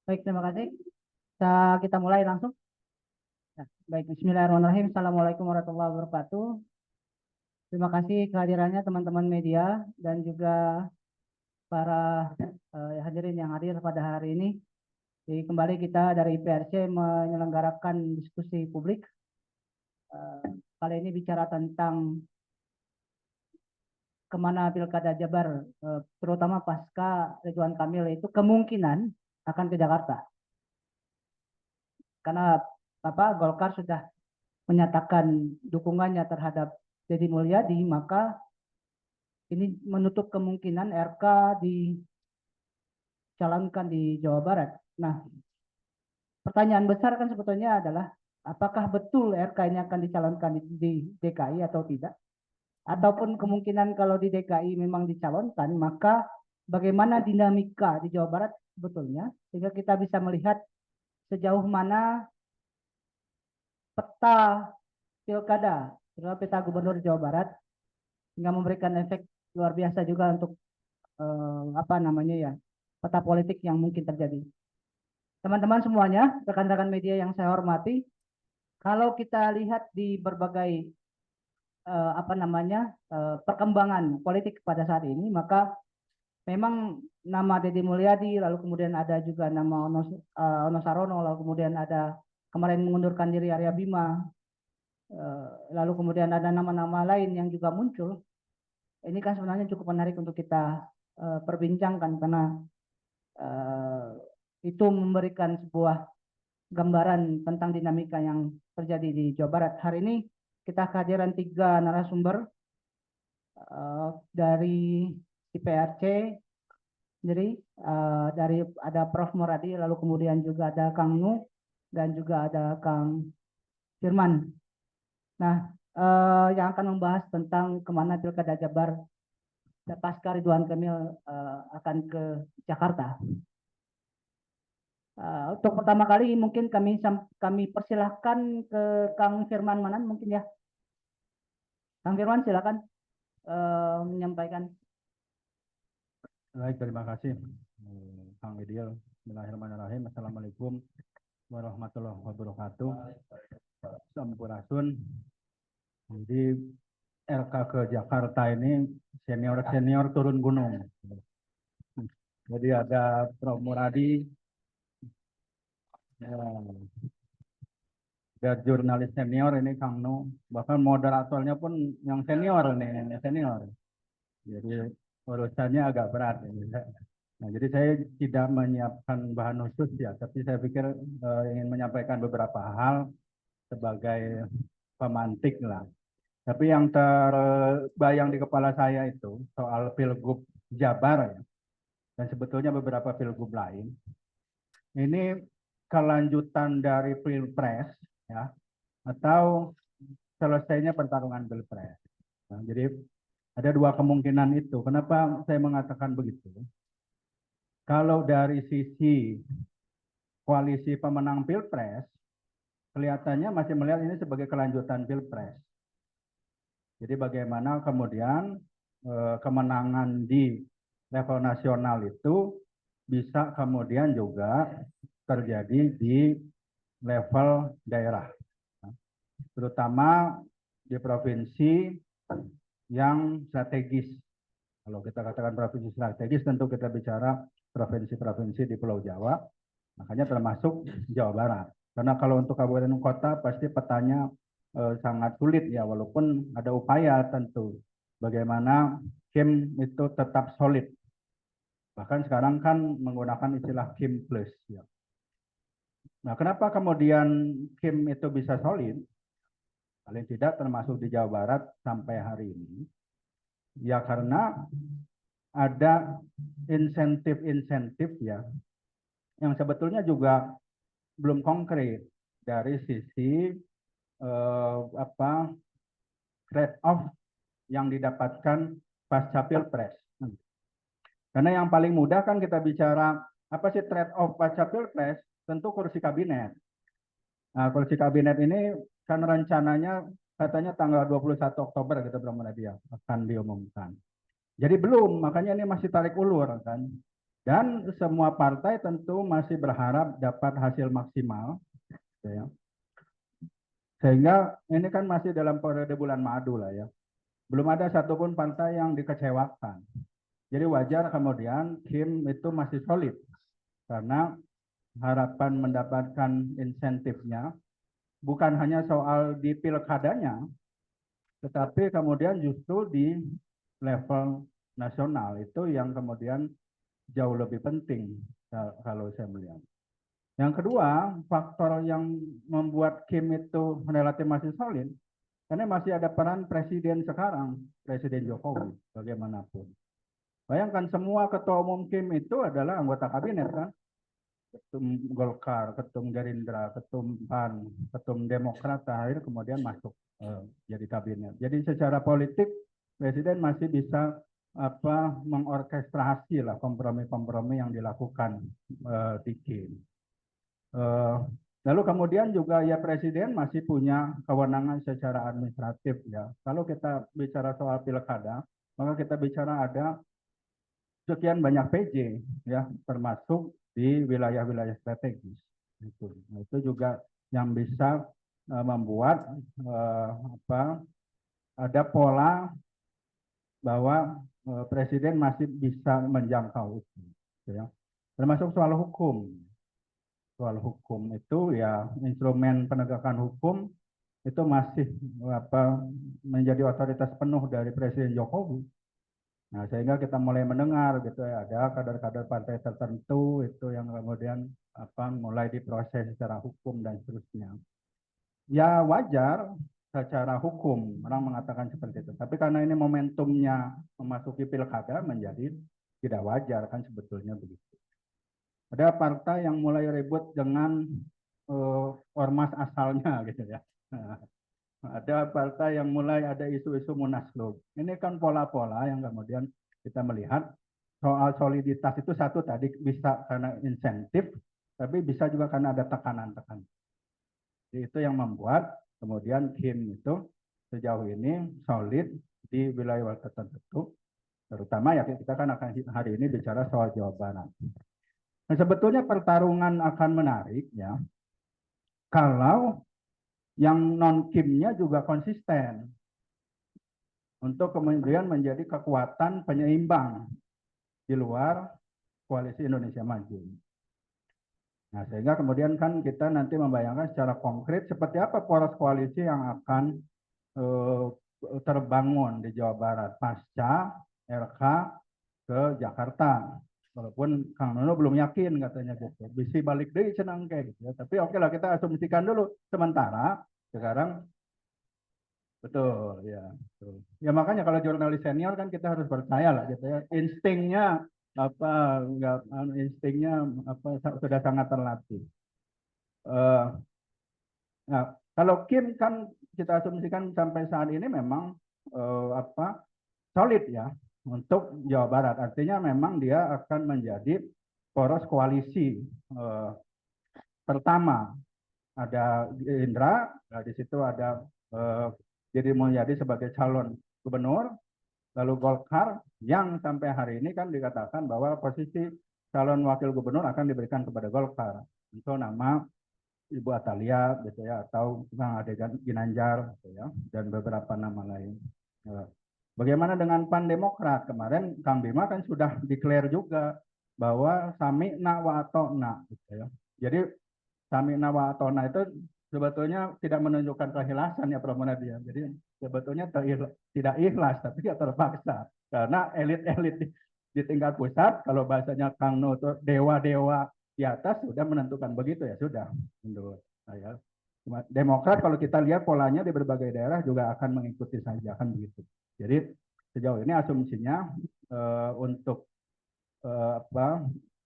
Baik, terima kasih. Kita mulai langsung. Nah, baik, Bismillahirrahmanirrahim. Assalamualaikum warahmatullahi wabarakatuh. Terima kasih kehadirannya teman-teman media dan juga para hadirin yang hadir pada hari ini. Jadi kembali kita dari IPRC menyelenggarakan diskusi publik. Kali ini bicara tentang kemana Pilkada Jabar, terutama pasca Ridwan Kamil itu kemungkinan akan ke Jakarta. Karena Golkar sudah menyatakan dukungannya terhadap Deddy Mulyadi, maka ini menutup kemungkinan RK dicalonkan di Jawa Barat. Nah, pertanyaan besar kan sebetulnya adalah apakah betul RK ini akan dicalonkan di DKI atau tidak? Ataupun kemungkinan kalau di DKI memang dicalonkan, maka bagaimana dinamika di Jawa Barat sebetulnya, sehingga kita bisa melihat sejauh mana peta pilkada, terutama peta gubernur Jawa Barat, hingga memberikan efek luar biasa juga untuk peta politik yang mungkin terjadi. Teman-teman semuanya, rekan-rekan media yang saya hormati, kalau kita lihat di berbagai perkembangan politik pada saat ini, maka memang nama Deddy Mulyadi, lalu kemudian ada juga nama Ono Sarono, lalu kemudian ada kemarin mengundurkan diri Arya Bima, lalu kemudian ada nama-nama lain yang juga muncul. Ini kan sebenarnya cukup menarik untuk kita perbincangkan karena itu memberikan sebuah gambaran tentang dinamika yang terjadi di Jawa Barat. Hari ini kita kehadiran 3 narasumber dari IPRC, jadi dari ada Prof. Muradi, lalu kemudian juga ada Kang Nu, dan juga ada Kang Firman. Nah, yang akan membahas tentang kemana Pilkada Jabar pasca Ridwan Kamil akan ke Jakarta. Untuk pertama kali mungkin kami persilahkan ke Kang Firman Manan mungkin ya. Kang Firman silakan menyampaikan. Baik, terima kasih Kang Idil. Bismillahirrahmanirrahim. Assalamualaikum warahmatullahi wabarakatuh. Sampurasun. Jadi RK ke Jakarta ini senior turun gunung. Jadi ada Prof. Muradi, ada jurnalis senior ini Kang Nu, bahkan moderatornya pun yang senior nih, senior. Jadi urusannya agak berat ini. Nah, jadi saya tidak menyiapkan bahan khusus ya, tapi saya pikir ingin menyampaikan beberapa hal sebagai pemantik lah. Tapi yang terbayang di kepala saya itu soal Pilgub Jabar ya, dan sebetulnya beberapa Pilgub lain. Ini kelanjutan dari Pilpres ya, atau selesainya pertarungan Pilpres. Nah, jadi ada 2 kemungkinan itu. Kenapa saya mengatakan begitu? Kalau dari sisi koalisi pemenang Pilpres, kelihatannya masih melihat ini sebagai kelanjutan Pilpres. Jadi bagaimana kemudian kemenangan di level nasional itu bisa kemudian juga terjadi di level daerah. Terutama di provinsi yang strategis. Kalau kita katakan provinsi strategis, tentu kita bicara provinsi-provinsi di Pulau Jawa, makanya termasuk Jawa Barat. Karena kalau untuk kabupaten kota pasti petanya sangat sulit ya, walaupun ada upaya tentu bagaimana Kim itu tetap solid. Bahkan sekarang kan menggunakan istilah Kim Plus. Ya. Nah, kenapa kemudian Kim itu bisa solid? Paling tidak termasuk di Jawa Barat sampai hari ini. Ya karena ada insentif-insentif ya yang sebetulnya juga belum konkret dari sisi trade off yang didapatkan pasca Pilpres. Karena yang paling mudah kan kita bicara apa sih trade off pasca Pilpres, tentu kursi kabinet. Nah, kursi kabinet ini kan rencananya katanya tanggal 21 Oktober gitu belum ada dia akan diumumkan. Jadi belum, makanya ini masih tarik ulur kan. Dan semua partai tentu masih berharap dapat hasil maksimal, gitu ya. Sehingga ini kan masih dalam periode bulan madu lah ya. Belum ada satupun partai yang dikecewakan. Jadi wajar kemudian Kim itu masih solid karena harapan mendapatkan insentifnya bukan hanya soal di pilkadanya, tetapi kemudian justru di level nasional itu yang kemudian jauh lebih penting kalau saya melihat. Yang kedua, faktor yang membuat Kim itu relatif masih solid, karena masih ada peran presiden sekarang, Presiden Jokowi, bagaimanapun. Bayangkan semua ketua umum Kim itu adalah anggota kabinet kan, ketum Golkar, ketum Gerindra, ketum PAN, ketum Demokrat, terakhir kemudian masuk jadi kabinet. Jadi secara politik presiden masih bisa mengorkestrasi lah kompromi-kompromi yang dilakukan di Kim. Lalu kemudian juga ya presiden masih punya kewenangan secara administratif ya. Kalau kita bicara soal pilkada, maka kita bicara ada sekian banyak PJ ya, termasuk di wilayah-wilayah strategis. Nah, itu juga yang bisa membuat ada pola bahwa presiden masih bisa menjangkau itu, ya. Termasuk soal hukum. Soal hukum itu ya instrumen penegakan hukum itu masih menjadi otoritas penuh dari Presiden Jokowi. Nah, sehingga kita mulai mendengar gitu ya, ada kader-kader partai tertentu itu yang kemudian mulai diproses secara hukum dan seterusnya. Ya wajar secara hukum orang mengatakan seperti itu. Tapi karena ini momentumnya memasuki pilkada menjadi tidak wajar kan sebetulnya begitu. Ada partai yang mulai ribut dengan ormas asalnya gitu ya. Nah, ada partai yang mulai ada isu-isu munaslup. Ini kan pola-pola yang kemudian kita melihat soal soliditas itu satu tadi bisa karena insentif, tapi bisa juga karena ada tekanan-tekanan. Itu yang membuat kemudian Kim itu sejauh ini solid di wilayah tertentu, terutama ya kita kan akan hari ini bicara soal Jawa Barat. Nah, sebetulnya pertarungan akan menarik ya kalau yang non Kimnya juga konsisten untuk kemudian menjadi kekuatan penyeimbang di luar koalisi Indonesia Maju. Nah, sehingga kemudian kan kita nanti membayangkan secara konkret seperti apa poros koalisi yang akan terbangun di Jawa Barat pasca RK ke Jakarta. Walaupun Kang Nono belum yakin katanya gitu. Bisa balik deh senang kayak gitu ya. Tapi oke lah kita asumsikan dulu sementara sekarang betul ya. Betul. Ya makanya kalau jurnalis senior kan kita harus percaya lah gitu ya. Instingnya instingnya sudah sangat terlatih. Nah, kalau Kim kan kita asumsikan sampai saat ini memang solid ya untuk Jawa Barat. Artinya memang dia akan menjadi poros koalisi pertama. Ada Gerindra, di situ ada Deddy Mulyadi sebagai calon gubernur, lalu Golkar yang sampai hari ini kan dikatakan bahwa posisi calon wakil gubernur akan diberikan kepada Golkar. Itu nama Ibu Atalia gitu ya, atau Bang Ade Ginanjar gitu ya, dan beberapa nama lain. Bagaimana dengan Pan Demokrat? Kemarin Kang Bima kan sudah declare juga bahwa sami'na wa ata'na gitu ya. Jadi sami'na wa ata'na itu sebetulnya tidak menunjukkan keikhlasan ya Prof. Nadia. Jadi sebetulnya tidak ikhlas tapi ya terpaksa. Karena elit-elit di tingkat pusat kalau bahasanya Kang No dewa-dewa di atas sudah menentukan begitu ya sudah menurut saya. Demokrat kalau kita lihat polanya di berbagai daerah juga akan mengikuti saja kan begitu. Jadi sejauh ini asumsinya untuk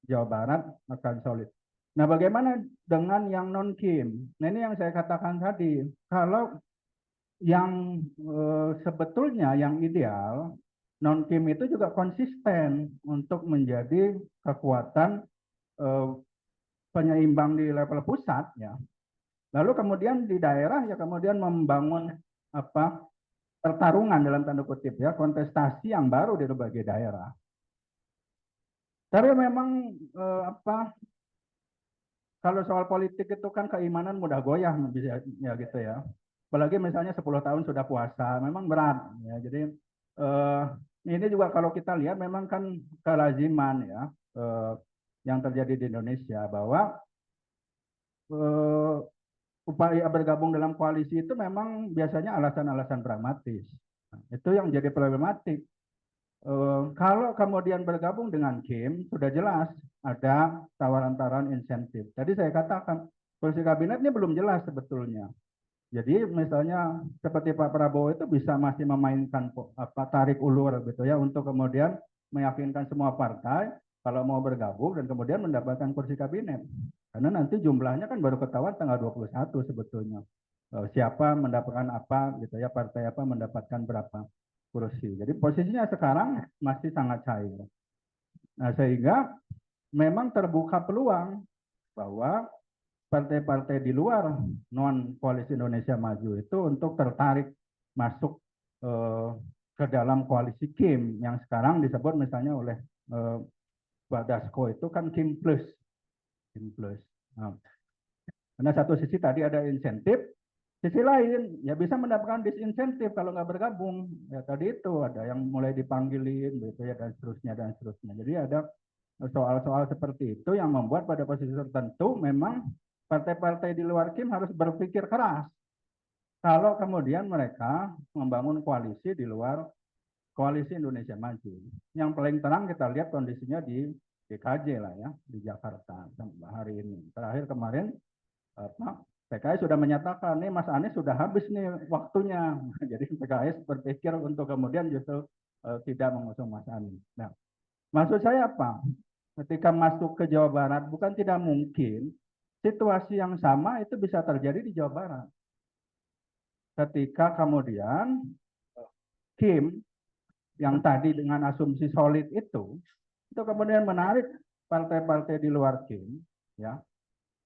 Jawa Barat akan solid. Nah, bagaimana dengan yang non Kim? Nah, ini yang saya katakan tadi. Kalau yang sebetulnya yang ideal non Kim itu juga konsisten untuk menjadi kekuatan penyeimbang di level pusat ya. Lalu kemudian di daerah ya kemudian membangun pertarungan dalam tanda kutip ya, kontestasi yang baru di berbagai daerah. Tapi memang kalau soal politik itu kan keimanan mudah goyah bisa ya gitu ya. Apalagi misalnya 10 tahun sudah puasa, memang berat ya. Jadi eh, ini juga kalau kita lihat memang kan kelaziman ya yang terjadi di Indonesia bahwa eh, upaya bergabung dalam koalisi itu memang biasanya alasan-alasan pragmatis. Nah, itu yang jadi problematik. Kalau kemudian bergabung dengan Kim, sudah jelas ada tawaran-tawaran insentif. Tadi saya katakan, kursi kabinetnya belum jelas sebetulnya. Jadi misalnya seperti Pak Prabowo itu bisa masih memainkan tarik ulur gitu ya untuk kemudian meyakinkan semua partai kalau mau bergabung dan kemudian mendapatkan kursi kabinet. Karena nanti jumlahnya kan baru ketahuan tanggal 21 sebetulnya. Siapa mendapatkan apa gitu ya, partai apa mendapatkan berapa kursi. Jadi posisinya sekarang masih sangat cair. Nah, sehingga memang terbuka peluang bahwa partai-partai di luar non koalisi Indonesia Maju itu untuk tertarik masuk ke dalam koalisi Kim yang sekarang disebut misalnya oleh Pak Dasko itu kan Kim Plus, Kim Plus. Nah, karena satu sisi tadi ada insentif, sisi lain ya bisa mendapatkan disinsentif kalau nggak bergabung. Ya tadi itu ada yang mulai dipanggilin gitu ya dan seterusnya dan seterusnya. Jadi ada soal-soal seperti itu yang membuat pada posisi tertentu memang partai-partai di luar Kim harus berpikir keras kalau kemudian mereka membangun koalisi di luar koalisi Indonesia Maju. Yang paling terang kita lihat kondisinya di DKJ lah ya, di Jakarta hari ini. Terakhir kemarin PKS sudah menyatakan nih Mas Anies sudah habis nih waktunya. Jadi PKS berpikir untuk kemudian justru tidak mengusung Mas Anies. Nah, maksud saya apa? Ketika masuk ke Jawa Barat bukan tidak mungkin situasi yang sama itu bisa terjadi di Jawa Barat. Ketika kemudian Kim yang tadi dengan asumsi solid itu kemudian menarik partai-partai di luar Kim, ya,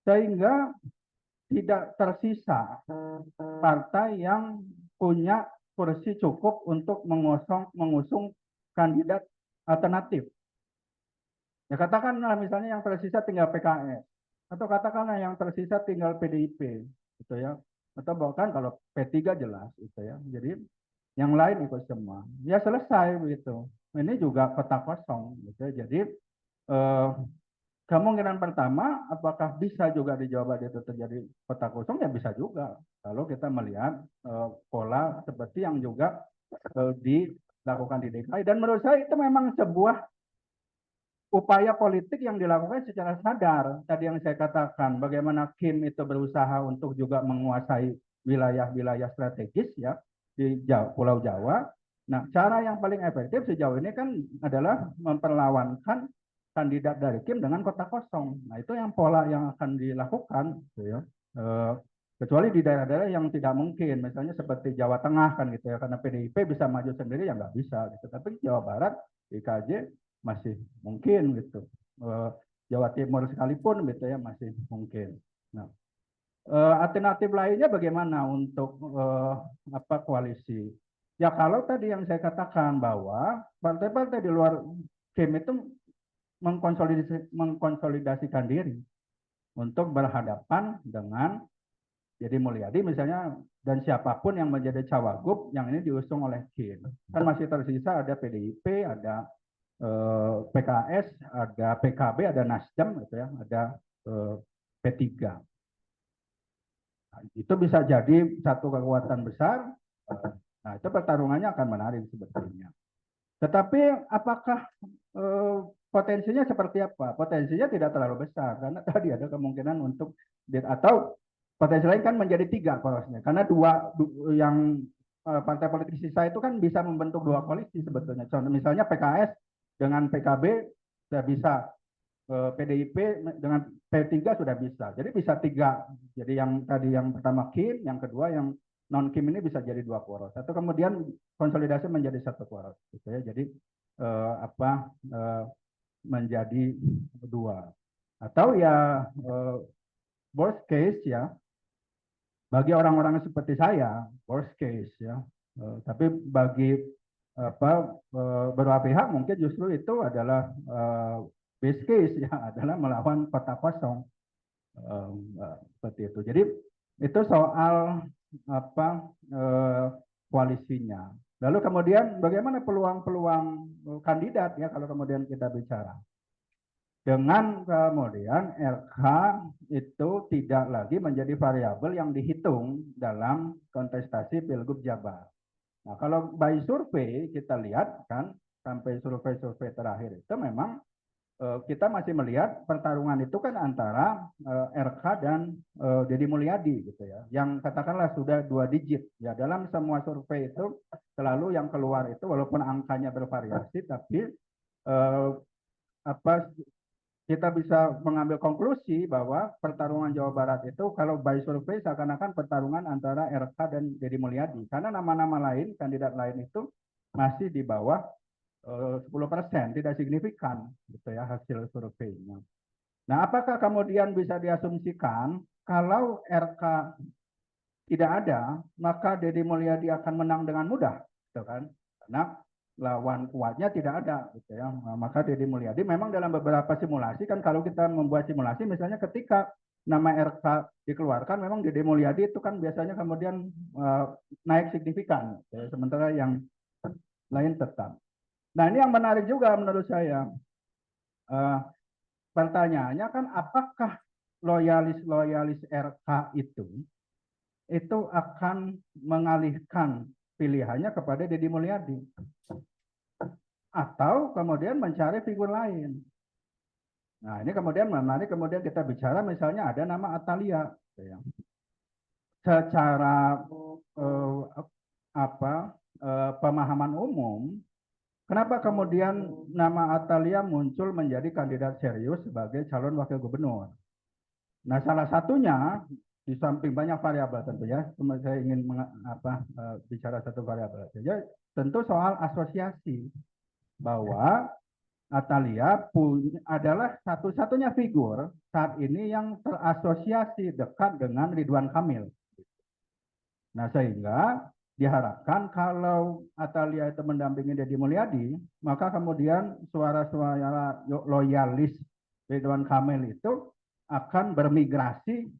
sehingga tidak tersisa partai yang punya kursi cukup untuk mengusung kandidat alternatif. Ya katakanlah misalnya yang tersisa tinggal PKS atau katakanlah yang tersisa tinggal PDIP gitu ya. Atau bahkan kalau P3 jelas gitu ya. Jadi yang lain ikut semua. Ya selesai begitu. Ini juga kota kosong gitu ya. Jadi kemungkinan pertama apakah bisa juga di Jawa Barat itu terjadi kota kosong ya bisa juga. Kalau kita melihat pola seperti yang juga dilakukan di DKI dan menurut saya itu memang sebuah upaya politik yang dilakukan secara sadar. Tadi yang saya katakan, bagaimana Kim itu berusaha untuk juga menguasai wilayah-wilayah strategis ya di Pulau Jawa. Nah, cara yang paling efektif sejauh ini kan adalah memperlawankan kandidat dari Kim dengan kota kosong. Nah, itu yang pola yang akan dilakukan, gitu ya. Kecuali di daerah-daerah yang tidak mungkin, misalnya seperti Jawa Tengah kan gitu ya, karena PDIP bisa maju sendiri ya nggak bisa gitu. Tapi Jawa Barat, IKJ masih mungkin gitu. Jawa Timur sekalipun gitu ya masih mungkin. Nah, alternatif lainnya bagaimana untuk koalisi? Ya kalau tadi yang saya katakan bahwa partai-partai di luar Kim itu mengkonsolidasikan diri untuk berhadapan dengan Deddy Mulyadi misalnya dan siapapun yang menjadi cawagup yang ini diusung oleh Kim. Kan masih tersisa ada PDIP, ada PKS, ada PKB, ada Nasdem, gitu ya, ada P3. Nah, itu bisa jadi satu kekuatan besar. Nah, itu pertarungannya akan menarik sebetulnya. Tetapi apakah potensinya seperti apa? Potensinya tidak terlalu besar karena tadi ada kemungkinan untuk atau potensi lain kan menjadi tiga porosnya. Karena dua yang partai politik sisa itu kan bisa membentuk dua koalisi sebetulnya. Contoh misalnya PKS dengan PKB sudah bisa, PDIP dengan P3 sudah bisa. Jadi bisa tiga. Jadi yang tadi yang pertama Kim, yang kedua yang non Kim ini bisa jadi dua poros. Atau kemudian konsolidasi menjadi satu poros. Gitu ya. Jadi menjadi dua. Atau ya worst case ya bagi orang-orang seperti saya worst case ya. Tapi bagi beberapa pihak mungkin justru itu adalah base case ya adalah melawan kota kosong. Seperti itu. Jadi itu soal apa koalisinya. Lalu kemudian bagaimana peluang-peluang kandidat ya kalau kemudian kita bicara. Dengan kemudian RK itu tidak lagi menjadi variabel yang dihitung dalam kontestasi Pilgub Jabar. Nah, kalau by survei kita lihat kan sampai survei-survei terakhir itu memang kita masih melihat pertarungan itu kan antara RK dan Deddy Mulyadi gitu ya, yang katakanlah sudah 2 digit ya dalam semua survei itu selalu yang keluar itu walaupun angkanya bervariasi tapi apa kita bisa mengambil konklusi bahwa pertarungan Jawa Barat itu kalau by survei seakan-akan pertarungan antara RK dan Deddy Mulyadi karena nama-nama lain kandidat lain itu masih di bawah 10%, tidak signifikan gitu ya hasil surveinya. Nah, apakah kemudian bisa diasumsikan kalau RK tidak ada, maka Deddy Mulyadi akan menang dengan mudah, gitu kan? Karena lawan kuatnya tidak ada, gitu ya. Nah, maka Deddy Mulyadi memang dalam beberapa simulasi kan kalau kita membuat simulasi, misalnya ketika nama RK dikeluarkan, memang Deddy Mulyadi itu kan biasanya kemudian naik signifikan, gitu ya. Sementara yang lain tetap. Nah, ini yang menarik juga menurut saya. Pertanyaannya kan apakah loyalis-loyalis RK itu akan mengalihkan pilihannya kepada Deddy Mulyadi atau kemudian mencari figur lain. Nah, ini kemudian menarik kemudian kita bicara misalnya ada nama Atalia gitu ya. Secara pemahaman umum, kenapa kemudian nama Atalia muncul menjadi kandidat serius sebagai calon wakil gubernur? Nah, salah satunya di samping banyak variabel tentunya, cuma saya ingin bicara satu variabel saja, tentu soal asosiasi bahwa Atalia adalah satu-satunya figur saat ini yang terasosiasi dekat dengan Ridwan Kamil. Nah, sehingga diharapkan kalau Atalia itu mendampingi Deddy Mulyadi, maka kemudian suara-suara loyalis Ridwan Kamil itu akan bermigrasi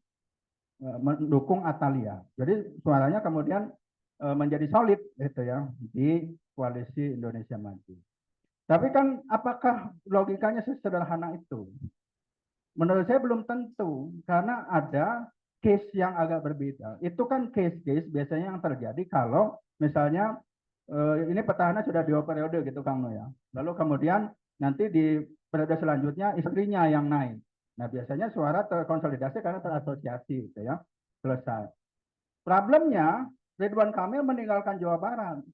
mendukung Atalia. Jadi suaranya kemudian menjadi solid gitu ya di koalisi Indonesia Maju. Tapi kan apakah logikanya sesederhana itu? Menurut saya belum tentu karena ada case yang agak berbeda. Itu kan case-case biasanya yang terjadi kalau misalnya ini petahana sudah 2 periode gitu Kang No ya. Lalu kemudian nanti di periode selanjutnya istrinya yang naik. Nah, biasanya suara terkonsolidasi karena terasosiasi gitu ya. Selesai. Problemnya Ridwan Kamil meninggalkan Jawa Barat.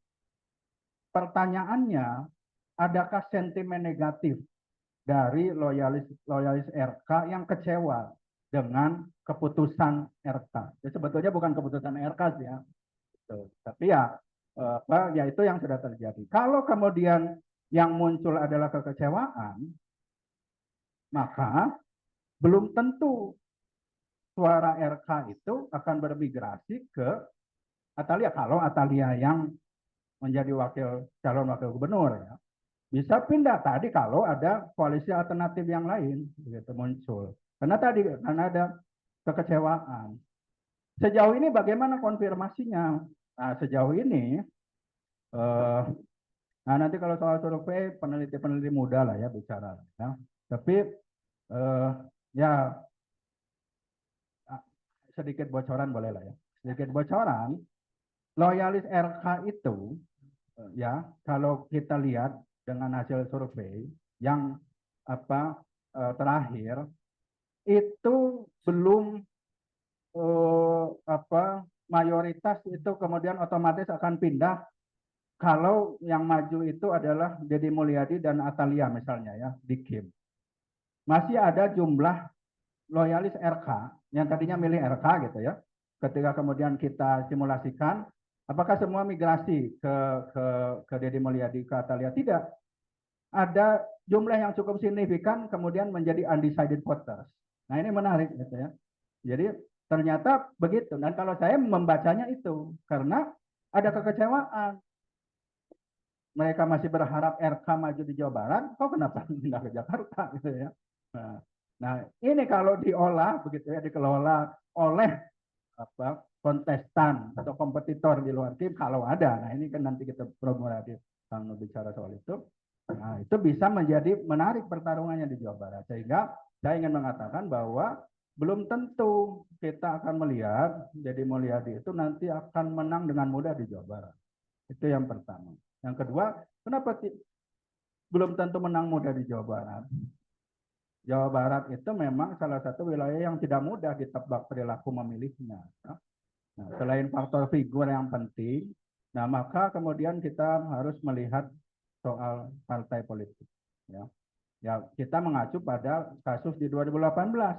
Pertanyaannya, adakah sentimen negatif dari loyalis RK yang kecewa dengan keputusan RK? Ya, sebetulnya bukan keputusan RK sih ya. Tapi ya ya itu yang sudah terjadi. Kalau kemudian yang muncul adalah kekecewaan, maka belum tentu suara RK itu akan bermigrasi ke Atalia kalau Atalia yang menjadi calon wakil gubernur ya. Bisa pindah tadi kalau ada koalisi alternatif yang lain gitu muncul. Karena ada kekecewaan. Sejauh ini bagaimana konfirmasinya? Nah, sejauh ini nah nanti kalau soal survei peneliti-peneliti muda lah ya bicara ya. Tapi ya sedikit bocoran boleh lah ya. Sedikit bocoran, loyalis RK itu ya kalau kita lihat dengan hasil survei yang terakhir itu belum mayoritas itu kemudian otomatis akan pindah kalau yang maju itu adalah Deddy Mulyadi dan Atalia misalnya ya di Kim. Masih ada jumlah loyalis RK yang tadinya milih RK gitu ya. Ketika kemudian kita simulasikan, apakah semua migrasi ke Deddy Mulyadi ke Atalia? Tidak. Ada jumlah yang cukup signifikan kemudian menjadi undecided voters. Nah, ini menarik gitu ya. Jadi ternyata begitu. Dan kalau saya membacanya itu karena ada kekecewaan. mereka masih berharap RK maju di Jawa Barat, kok kenapa pindah ke Jakarta gitu ya. Nah, ini kalau diolah begitu ya, dikelola oleh kontestan atau kompetitor di luar tim kalau ada. Nah, ini kan nanti kita promoradi kalau bicara soal itu. Nah, itu bisa menjadi menarik pertarungannya di Jawa Barat. Sehingga saya ingin mengatakan bahwa belum tentu kita akan melihat, jadi Mulyadi itu nanti akan menang dengan mudah di Jawa Barat. Itu yang pertama. Yang kedua, kenapa belum tentu menang mudah di Jawa Barat? Jawa Barat itu memang salah satu wilayah yang tidak mudah ditebak perilaku memilihnya. Nah, selain faktor figur yang penting, nah maka kemudian kita harus melihat soal partai politik. Ya, kita mengacu pada kasus di 2018.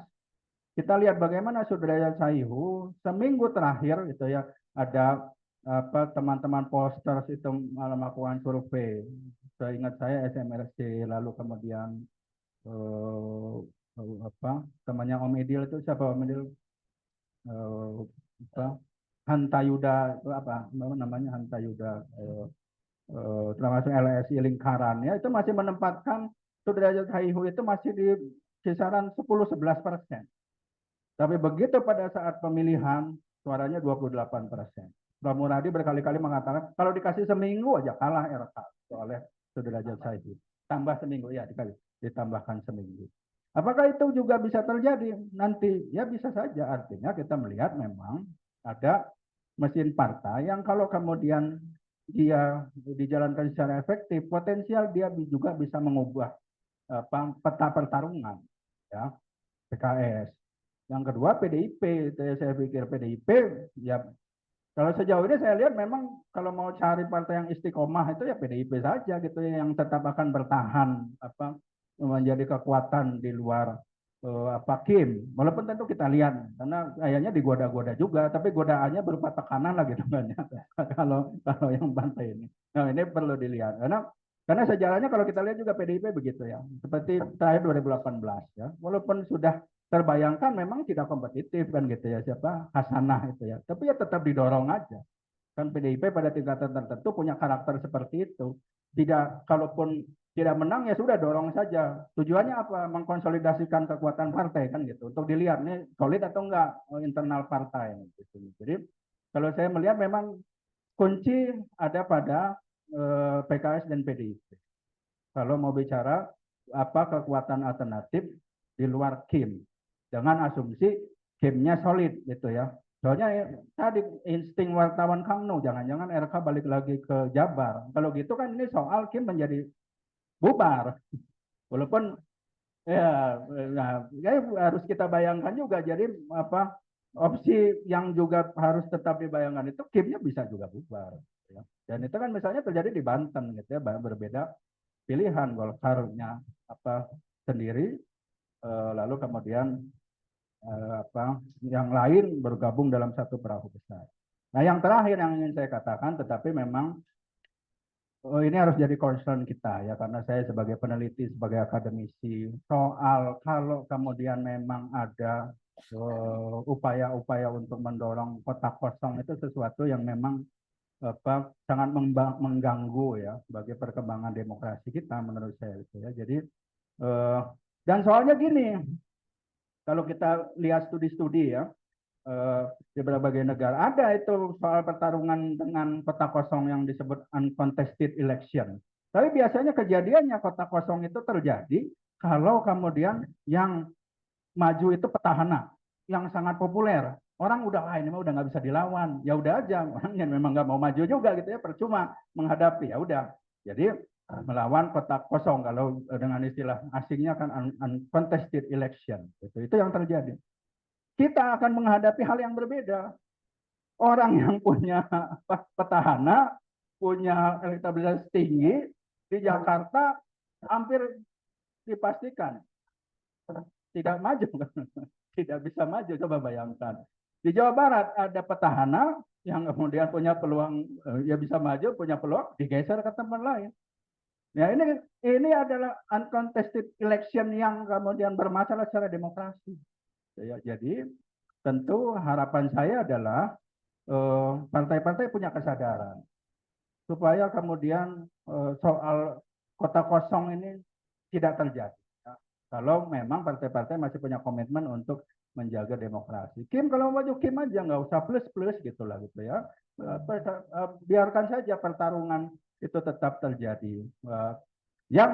Kita lihat bagaimana Sudrajat Saihu seminggu terakhir itu ya ada teman-teman posters itu malah melakukan survei. Seingat saya SMRC, lalu kemudian temannya Om Idil itu siapa Om Idil? Hantayuda itu apa namanya Hantayuda termasuk LSI lingkarannya itu masih menempatkan Sudrajat Saihu itu masih di kisaran 10-11%. Tapi begitu pada saat pemilihan suaranya 28%. Bang Muradi berkali-kali mengatakan kalau dikasih seminggu aja kalah RK oleh Sudrajat Saihu. Tambah seminggu ya ditambahkan seminggu. Apakah itu juga bisa terjadi nanti? Ya bisa saja. Artinya kita melihat memang ada mesin partai yang kalau kemudian dia dijalankan secara efektif, potensial dia juga bisa mengubah peta pertarungan ya PKS. Yang kedua PDIP, saya pikir PDIP ya kalau sejauh ini saya lihat memang kalau mau cari partai yang istiqomah itu ya PDIP saja gitu ya, yang tetap akan bertahan menjadi kekuatan di luar Kim. Walaupun tentu kita lihat karena kayaknya digoda-goda juga, tapi godaannya berupa tekanan lah gitu kan ya. kalau yang partai ini. Nah, ini perlu dilihat karena sejarahnya kalau kita lihat juga PDIP begitu ya. Seperti terakhir 2018 ya. Walaupun sudah terbayangkan memang tidak kompetitif kan gitu ya siapa Hasanah itu ya. Tapi ya tetap didorong aja. Kan PDIP pada tingkatan tertentu punya karakter seperti itu. Tidak kalaupun tidak menang ya sudah dorong saja. Tujuannya apa? Mengkonsolidasikan kekuatan partai kan gitu. Untuk dilihat nih solid atau enggak internal partai gitu. Jadi kalau saya melihat memang kunci ada pada PKS dan PDIP. Kalau mau bicara apa kekuatan alternatif di luar Kim dengan asumsi Kimnya solid gitu ya. Soalnya tadi insting wartawan Kang No, jangan-jangan RK balik lagi ke Jabar. Kalau gitu kan ini soal Kim menjadi bubar. Walaupun ya, nah, ya harus kita bayangkan juga. Jadi apa opsi yang juga harus tetap dibayangkan itu Kimnya bisa juga bubar. Ya. Dan itu kan misalnya terjadi di Banten gitu ya, berbeda pilihan Golkarnya apa sendiri, lalu kemudian yang lain bergabung dalam satu perahu besar. Nah, yang terakhir yang ingin saya katakan, tetapi memang ini harus jadi concern kita ya, karena saya sebagai peneliti, sebagai akademisi, soal kalau kemudian memang ada upaya-upaya untuk mendorong kotak kosong itu sesuatu yang memang sangat mengganggu ya bagi perkembangan demokrasi kita menurut saya itu ya. Jadi dan soalnya gini, kalau kita lihat studi-studi ya di berbagai negara ada itu soal pertarungan dengan kotak kosong yang disebut uncontested election. Tapi biasanya kejadiannya kotak kosong itu terjadi kalau kemudian yang maju itu petahana yang sangat populer. Orang udah ini mah udah nggak bisa dilawan, ya udah aja orang yang memang nggak mau maju juga gitu ya, percuma menghadapi ya udah. Jadi melawan kotak kosong kalau dengan istilah asingnya kan uncontested election. Itu yang terjadi. Kita akan menghadapi hal yang berbeda. Orang yang punya petahana, punya elektabilitas tinggi di Jakarta hampir dipastikan tidak maju, tidak bisa maju. Coba bayangkan. Di Jawa Barat ada petahana yang kemudian punya peluang, ya bisa maju, punya peluang, digeser ke tempat lain. Ya ini adalah uncontested election yang kemudian bermasalah secara demokrasi. Ya, jadi tentu harapan saya adalah partai-partai punya kesadaran supaya kemudian soal kota kosong ini tidak terjadi. Ya. Kalau memang partai-partai masih punya komitmen untuk menjaga demokrasi. Kim kalau maju Kim aja, nggak usah plus-plus gitulah gitu ya. Biarkan saja pertarungan itu tetap terjadi. Yang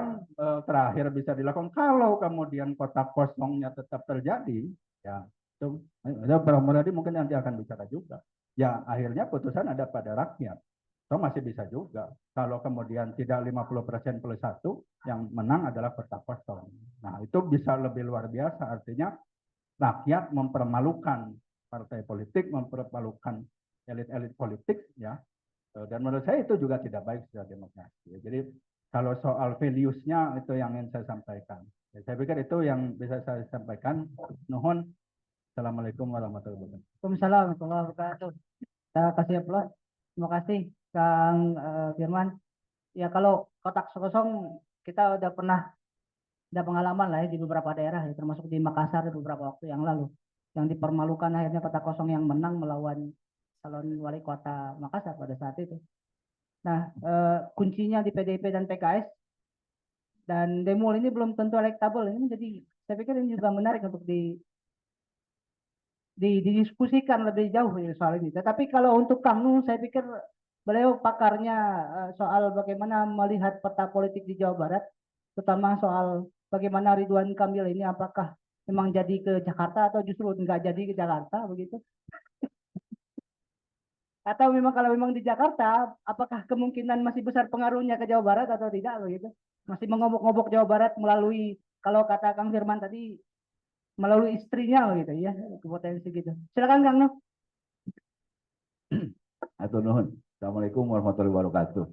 terakhir bisa dilakukan kalau kemudian kota kosongnya tetap terjadi, ya itu Bang Muradi mungkin nanti akan bicara juga. Ya akhirnya putusan ada pada rakyat. So masih bisa juga. Kalau kemudian tidak 50% plus 1, yang menang adalah kota kosong. Nah itu bisa lebih luar biasa. Artinya rakyat mempermalukan partai politik, mempermalukan elit-elit politik, ya. Dan menurut saya itu juga tidak baik secara demokrasi. Jadi kalau soal values-nya itu yang ingin saya sampaikan. Ya, saya pikir itu yang bisa saya sampaikan. Nuhun. Assalamualaikum warahmatullahi wabarakatuh. Waalaikumsalam warahmatullahi wabarakatuh. Kita kasih aplaus. Terima kasih Kang Firman. Ya kalau kotak kosong kita udah pernah ada pengalaman lah ya di beberapa daerah ya, termasuk di Makassar beberapa waktu yang lalu, yang dipermalukan akhirnya kota kosong yang menang melawan calon wali kota Makassar pada saat itu. Nah, kuncinya di PDIP dan PKS dan Demul ini belum tentu electable. Ini menjadi, saya pikir ini juga menarik untuk didiskusikan lebih jauh ya soal ini. Tetapi kalau untuk Kang Nung, saya pikir beliau pakarnya soal bagaimana melihat peta politik di Jawa Barat, terutama soal bagaimana Ridwan Kamil ini apakah memang jadi ke Jakarta atau justru nggak jadi ke Jakarta begitu? Atau memang kalau memang di Jakarta, apakah kemungkinan masih besar pengaruhnya ke Jawa Barat atau tidak begitu? Masih mengobok-ngobok Jawa Barat melalui kalau kata Kang Firman tadi melalui istrinya gitu ya, potensi gitu. Silakan Kang Nung. Atur nuhun. Assalamualaikum warahmatullahi wabarakatuh.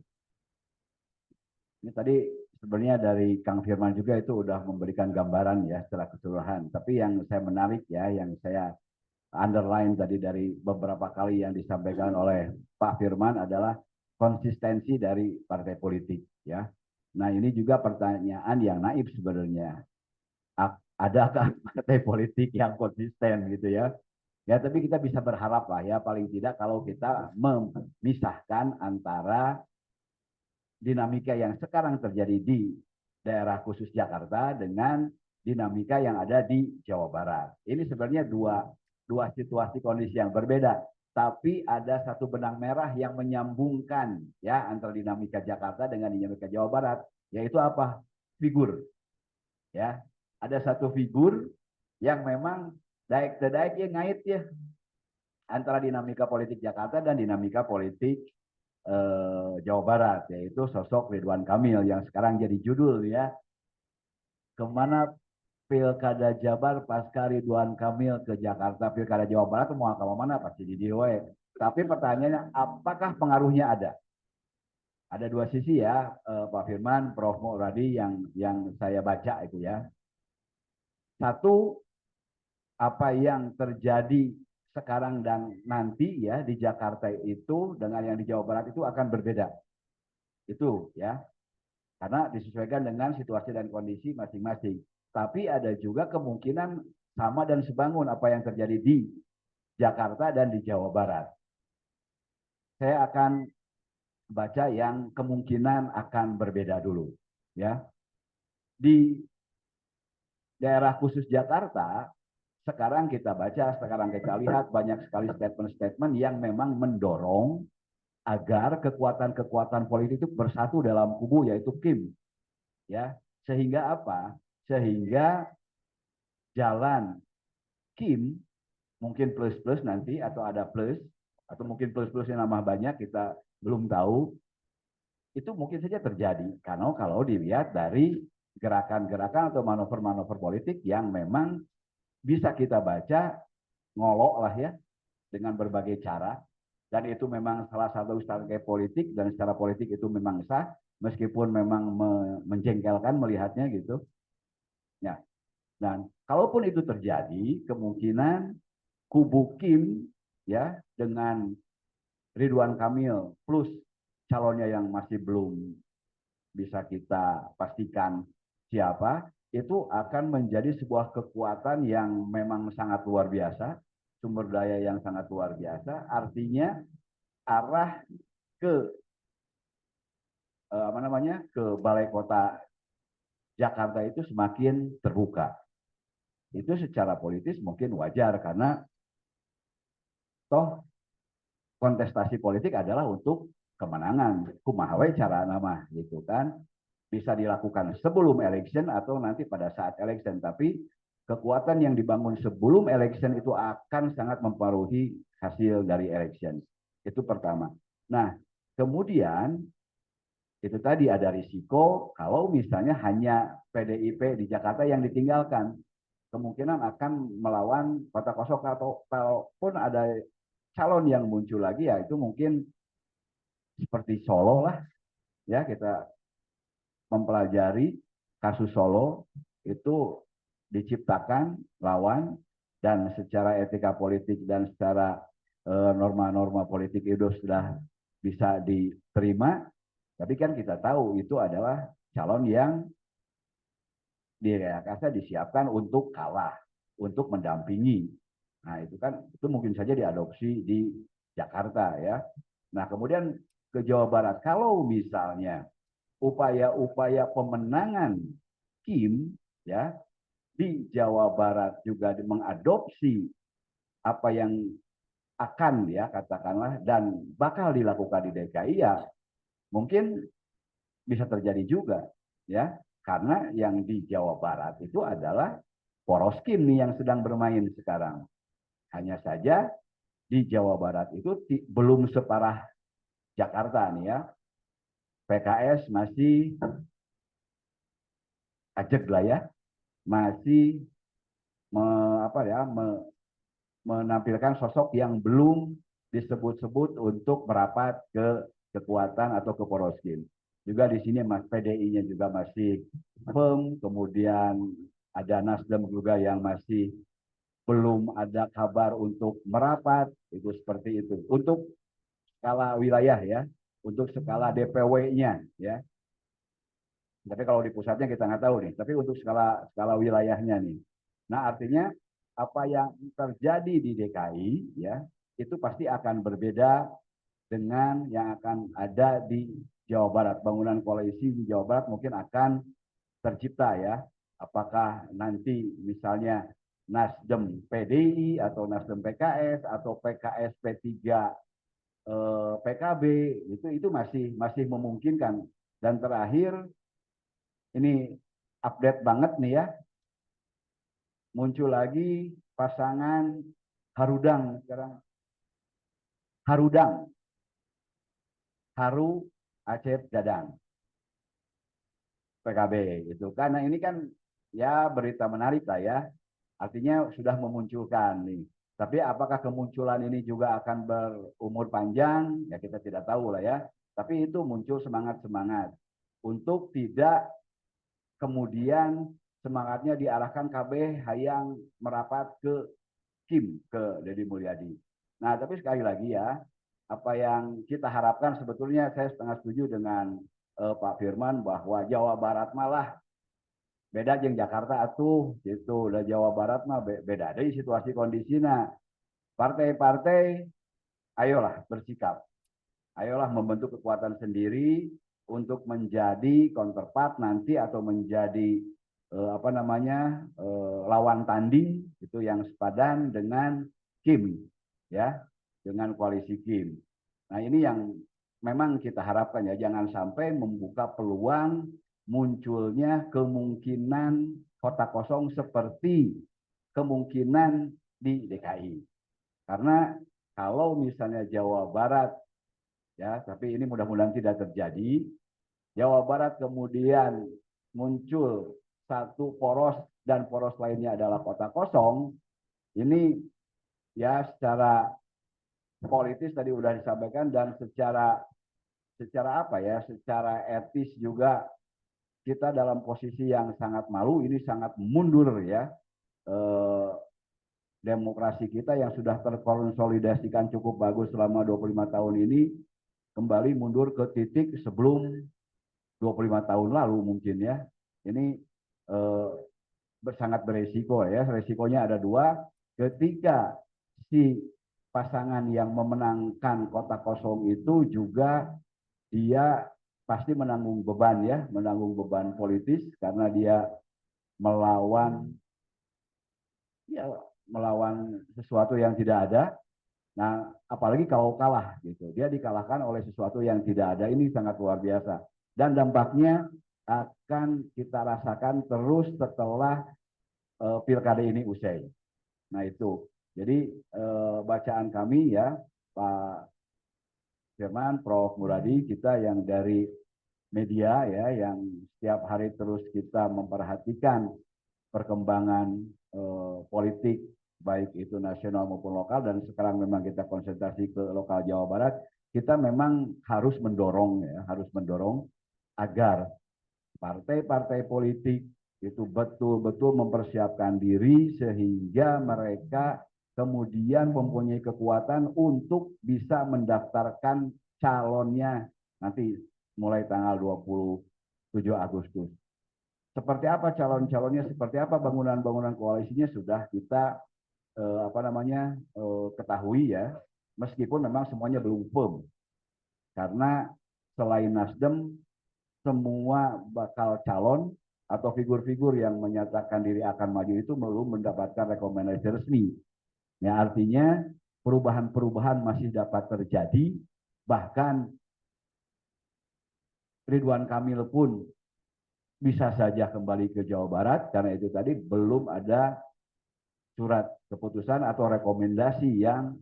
Ini tadi sebenarnya dari Kang Firman juga itu udah memberikan gambaran ya secara keseluruhan. Tapi yang saya menarik ya, yang saya underline tadi dari beberapa kali yang disampaikan oleh Pak Firman adalah konsistensi dari partai politik ya. Nah ini juga pertanyaan yang naif sebenarnya. Adakah partai politik yang konsisten gitu ya? Ya, tapi kita bisa berharap lah ya, paling tidak kalau kita memisahkan antara dinamika yang sekarang terjadi di daerah khusus Jakarta dengan dinamika yang ada di Jawa Barat. Ini sebenarnya dua situasi kondisi yang berbeda, tapi ada satu benang merah yang menyambungkan ya antara dinamika Jakarta dengan dinamika Jawa Barat, yaitu apa? Figur. Ya, ada satu figur yang memang daik-daik ya ngait ya antara dinamika politik Jakarta dan dinamika politik Jawa Barat, yaitu sosok Ridwan Kamil yang sekarang jadi judul ya. Kemana Pilkada Jabar pasca Ridwan Kamil ke Jakarta, Pilkada Jawa Barat mau ke mana pasti di DIY. Tapi pertanyaannya, apakah pengaruhnya ada? Ada dua sisi ya, Pak Firman, Prof. Muradi yang saya baca itu ya. Satu, apa yang terjadi sekarang dan nanti ya di Jakarta itu dengan yang di Jawa Barat itu akan berbeda. Itu ya. Karena disesuaikan dengan situasi dan kondisi masing-masing. Tapi ada juga kemungkinan sama dan sebangun apa yang terjadi di Jakarta dan di Jawa Barat. Saya akan baca yang kemungkinan akan berbeda dulu ya. Di daerah khusus Jakarta sekarang kita baca, sekarang kita lihat banyak sekali statement-statement yang memang mendorong agar kekuatan-kekuatan politik itu bersatu dalam kubu yaitu Kim. Ya, sehingga apa? Sehingga jalan Kim mungkin plus-plus nanti atau ada plus atau mungkin plus-plusnya nambah banyak kita belum tahu. Itu mungkin saja terjadi karena kalau dilihat dari gerakan-gerakan atau manuver-manuver politik yang memang bisa kita baca ngolok lah ya dengan berbagai cara dan itu memang salah satu strategi politik dan secara politik itu memang sah meskipun memang menjengkelkan melihatnya gitu ya. Dan kalaupun itu terjadi kemungkinan kubu Kim ya dengan Ridwan Kamil plus calonnya yang masih belum bisa kita pastikan siapa itu akan menjadi sebuah kekuatan yang memang sangat luar biasa, sumber daya yang sangat luar biasa, artinya arah ke ke balai kota Jakarta itu semakin terbuka. Itu secara politis mungkin wajar karena toh kontestasi politik adalah untuk kemenangan. Kumaha we cara nama gitu kan. Bisa dilakukan sebelum election atau nanti pada saat election, tapi kekuatan yang dibangun sebelum election itu akan sangat mempengaruhi hasil dari election. Itu pertama. Nah, kemudian itu tadi ada risiko kalau misalnya hanya PDIP di Jakarta yang ditinggalkan, kemungkinan akan melawan kota kosong, atau kalaupun ada calon yang muncul lagi ya itu mungkin seperti Solo lah ya, kita mempelajari kasus Solo itu diciptakan lawan dan secara etika politik dan secara norma-norma politik itu sudah bisa diterima, tapi kan kita tahu itu adalah calon yang direkayasa disiapkan untuk kalah, untuk mendampingi. Nah itu kan itu mungkin saja diadopsi di Jakarta ya. Nah kemudian ke Jawa Barat, kalau misalnya upaya-upaya pemenangan Kim ya di Jawa Barat juga mengadopsi apa yang akan ya katakanlah dan bakal dilakukan di DKI ya mungkin bisa terjadi juga ya, karena yang di Jawa Barat itu adalah poros Kim nih yang sedang bermain sekarang. Hanya saja di Jawa Barat itu belum separah Jakarta nih ya. PKS masih ajak lah ya, masih menampilkan sosok yang belum disebut-sebut untuk merapat ke kekuatan atau ke poros Kim. Juga di sini PDI-nya juga masih firm, kemudian ada Nasdem juga yang masih belum ada kabar untuk merapat, itu seperti itu. Untuk skala wilayah ya, untuk skala DPW-nya ya. Tapi kalau di pusatnya kita nggak tahu nih. Tapi untuk skala wilayahnya nih. Nah artinya apa yang terjadi di DKI ya itu pasti akan berbeda dengan yang akan ada di Jawa Barat. Bangunan koalisi di Jawa Barat mungkin akan tercipta ya. Apakah nanti misalnya Nasdem PDI atau Nasdem PKS atau PKS P3 PKB itu masih memungkinkan. Dan terakhir ini update banget nih ya, muncul lagi pasangan Harudang sekarang, Harudang, Haru Acep Dadang, PKB itu. Karena ini kan ya berita menarik lah ya, artinya sudah memunculkan nih. Tapi apakah kemunculan ini juga akan berumur panjang? Ya kita tidak tahu lah ya. Tapi itu muncul semangat-semangat untuk tidak kemudian semangatnya diarahkan KB hayang merapat ke Kim, ke Deddy Mulyadi. Nah, tapi sekali lagi ya, apa yang kita harapkan sebetulnya saya setengah setuju dengan Pak Firman bahwa Jawa Barat malah beda jeung Jakarta atuh gitu. Udah Jawa Barat mah beda dari situasi kondisinya. Partai-partai ayolah bersikap. Ayolah membentuk kekuatan sendiri untuk menjadi counterpart nanti atau menjadi lawan tanding itu yang sepadan dengan Kim ya, dengan koalisi Kim. Nah, ini yang memang kita harapkan ya, jangan sampai membuka peluang munculnya kemungkinan kota kosong seperti kemungkinan di DKI. Karena kalau misalnya Jawa Barat ya, tapi ini mudah-mudahan tidak terjadi. Jawa Barat kemudian muncul satu poros dan poros lainnya adalah kota kosong. Ini ya secara politis tadi sudah disampaikan dan secara apa ya, secara etis juga kita dalam posisi yang sangat malu, ini sangat mundur ya. Demokrasi kita yang sudah terkonsolidasikan cukup bagus selama 25 tahun ini kembali mundur ke titik sebelum 25 tahun lalu mungkin ya. Ini sangat beresiko ya. Resikonya ada dua. Ketika si pasangan yang memenangkan kota kosong itu juga dia pasti menanggung beban ya, menanggung beban politis karena dia melawan ya melawan sesuatu yang tidak ada. Nah, apalagi kalau kalah gitu. Dia dikalahkan oleh sesuatu yang tidak ada. Ini sangat luar biasa. Dan dampaknya akan kita rasakan terus setelah pilkada ini usai. Nah, itu. Jadi bacaan kami ya, Pak Firman, Prof. Muradi, kita yang dari media ya, yang setiap hari terus kita memperhatikan perkembangan politik baik itu nasional maupun lokal, dan sekarang memang kita konsentrasi ke lokal Jawa Barat, kita memang harus mendorong ya, harus mendorong agar partai-partai politik itu betul-betul mempersiapkan diri sehingga mereka kemudian mempunyai kekuatan untuk bisa mendaftarkan calonnya nanti mulai tanggal 27 Agustus. Seperti apa calon-calonnya, seperti apa bangunan-bangunan koalisinya sudah kita ketahui ya, meskipun memang semuanya belum firm. Karena selain Nasdem, semua bakal calon atau figur-figur yang menyatakan diri akan maju itu belum mendapatkan rekomendasi resmi. Ya, artinya perubahan-perubahan masih dapat terjadi, bahkan Ridwan Kamil pun bisa saja kembali ke Jawa Barat karena itu tadi belum ada surat keputusan atau rekomendasi yang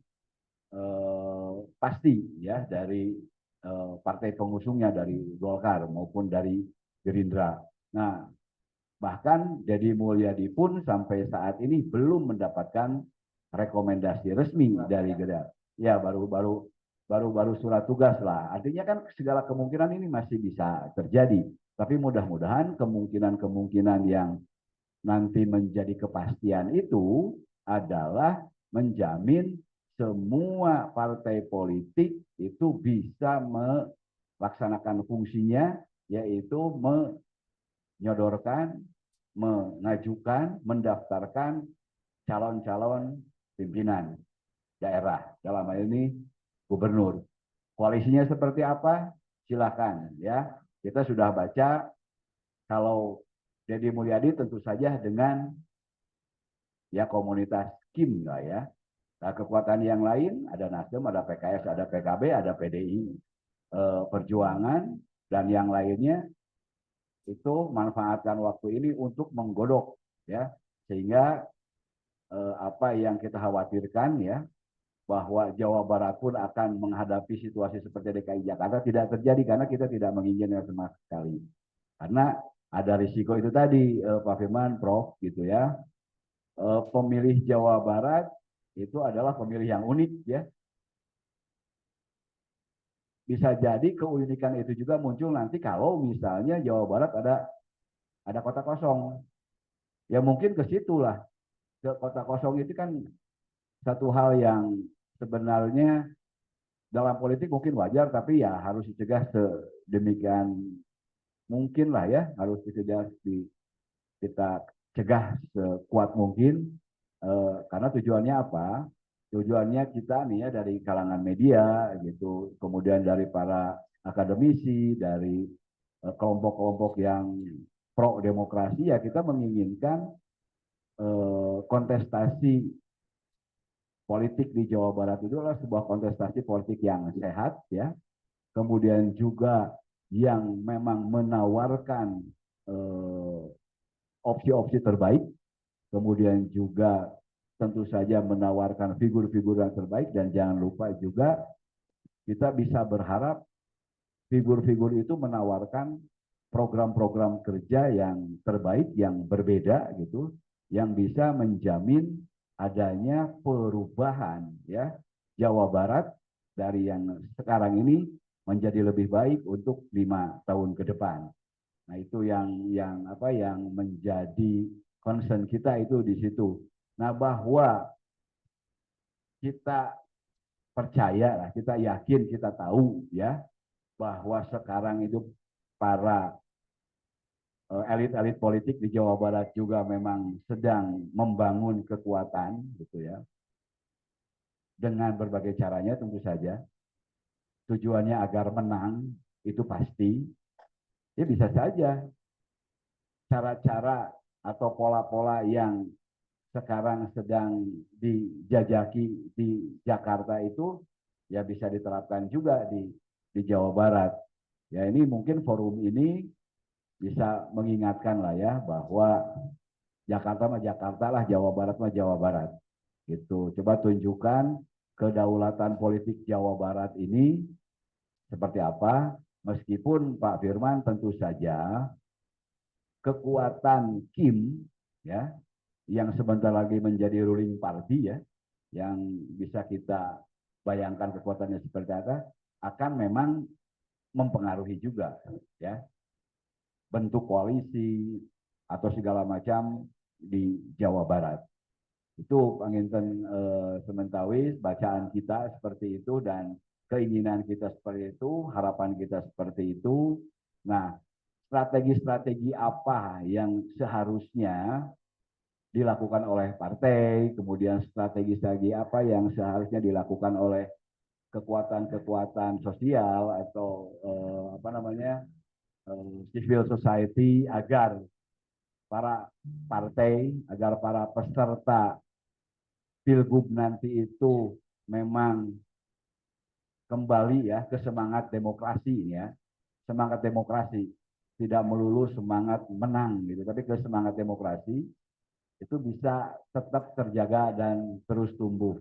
pasti ya dari partai pengusungnya, dari Golkar maupun dari Gerindra. Nah, bahkan Deddy Mulyadi pun sampai saat ini belum mendapatkan rekomendasi resmi dari Gerindra. Ya, baru surat tugas lah. Artinya kan segala kemungkinan ini masih bisa terjadi. Tapi mudah-mudahan kemungkinan-kemungkinan yang nanti menjadi kepastian itu adalah menjamin semua partai politik itu bisa melaksanakan fungsinya, yaitu menyodorkan, mengajukan, mendaftarkan calon-calon pimpinan daerah, dalam hal ini gubernur. Koalisinya seperti apa? Silakan ya. Kita sudah baca kalau Deddy Mulyadi tentu saja dengan ya komunitas Kim lah ya. Nah, kekuatan yang lain ada Nasdem, ada PKS, ada PKB, ada PDI Perjuangan, dan yang lainnya itu manfaatkan waktu ini untuk menggodok ya, sehingga apa yang kita khawatirkan ya, bahwa Jawa Barat pun akan menghadapi situasi seperti DKI Jakarta tidak terjadi karena kita tidak menginginkan sama sekali. Karena ada risiko itu tadi Pak Firman, Prof gitu ya. Pemilih Jawa Barat itu adalah pemilih yang unik ya. Bisa jadi keunikan itu juga muncul nanti kalau misalnya Jawa Barat ada kota kosong. Ya mungkin ke situlah. Ke kota kosong itu kan satu hal yang sebenarnya dalam politik mungkin wajar, tapi ya harus dicegah sedemikian mungkin lah ya, harus dicegah, kita cegah sekuat mungkin, karena tujuannya apa? Tujuannya kita nih ya dari kalangan media gitu, kemudian dari para akademisi, dari kelompok-kelompok yang pro demokrasi ya, kita menginginkan kontestasi politik di Jawa Barat itu adalah sebuah kontestasi politik yang sehat ya, kemudian juga yang memang menawarkan opsi-opsi terbaik, kemudian juga tentu saja menawarkan figur-figur yang terbaik, dan jangan lupa juga kita bisa berharap figur-figur itu menawarkan program-program kerja yang terbaik, yang berbeda gitu, yang bisa menjamin adanya perubahan ya Jawa Barat dari yang sekarang ini menjadi lebih baik untuk 5 tahun ke depan. Nah, itu yang menjadi concern kita itu di situ. Nah, bahwa kita percaya lah, kita yakin, kita tahu ya bahwa sekarang itu para elit-elit politik di Jawa Barat juga memang sedang membangun kekuatan gitu ya, dengan berbagai caranya tentu saja, tujuannya agar menang itu pasti, ya bisa saja cara-cara atau pola-pola yang sekarang sedang dijajaki di Jakarta itu ya bisa diterapkan juga di Jawa Barat. Ya ini mungkin forum ini bisa mengingatkan lah ya bahwa Jakarta mah Jakarta lah, Jawa Barat mah Jawa Barat. Gitu. Coba tunjukkan kedaulatan politik Jawa Barat ini seperti apa. Meskipun Pak Firman tentu saja kekuatan Kim ya yang sebentar lagi menjadi ruling party ya, yang bisa kita bayangkan kekuatannya seperti apa, akan memang mempengaruhi juga ya bentuk koalisi atau segala macam di Jawa Barat. Itu Panginten Sementawis, bacaan kita seperti itu dan keinginan kita seperti itu, harapan kita seperti itu. Nah, strategi-strategi apa yang seharusnya dilakukan oleh partai, kemudian strategi-strategi apa yang seharusnya dilakukan oleh kekuatan-kekuatan sosial atau apa namanya civil society agar para partai, agar para peserta pilgub nanti itu memang kembali ya ke semangat demokrasi ya, semangat demokrasi, tidak melulu semangat menang gitu, tapi ke semangat demokrasi itu bisa tetap terjaga dan terus tumbuh.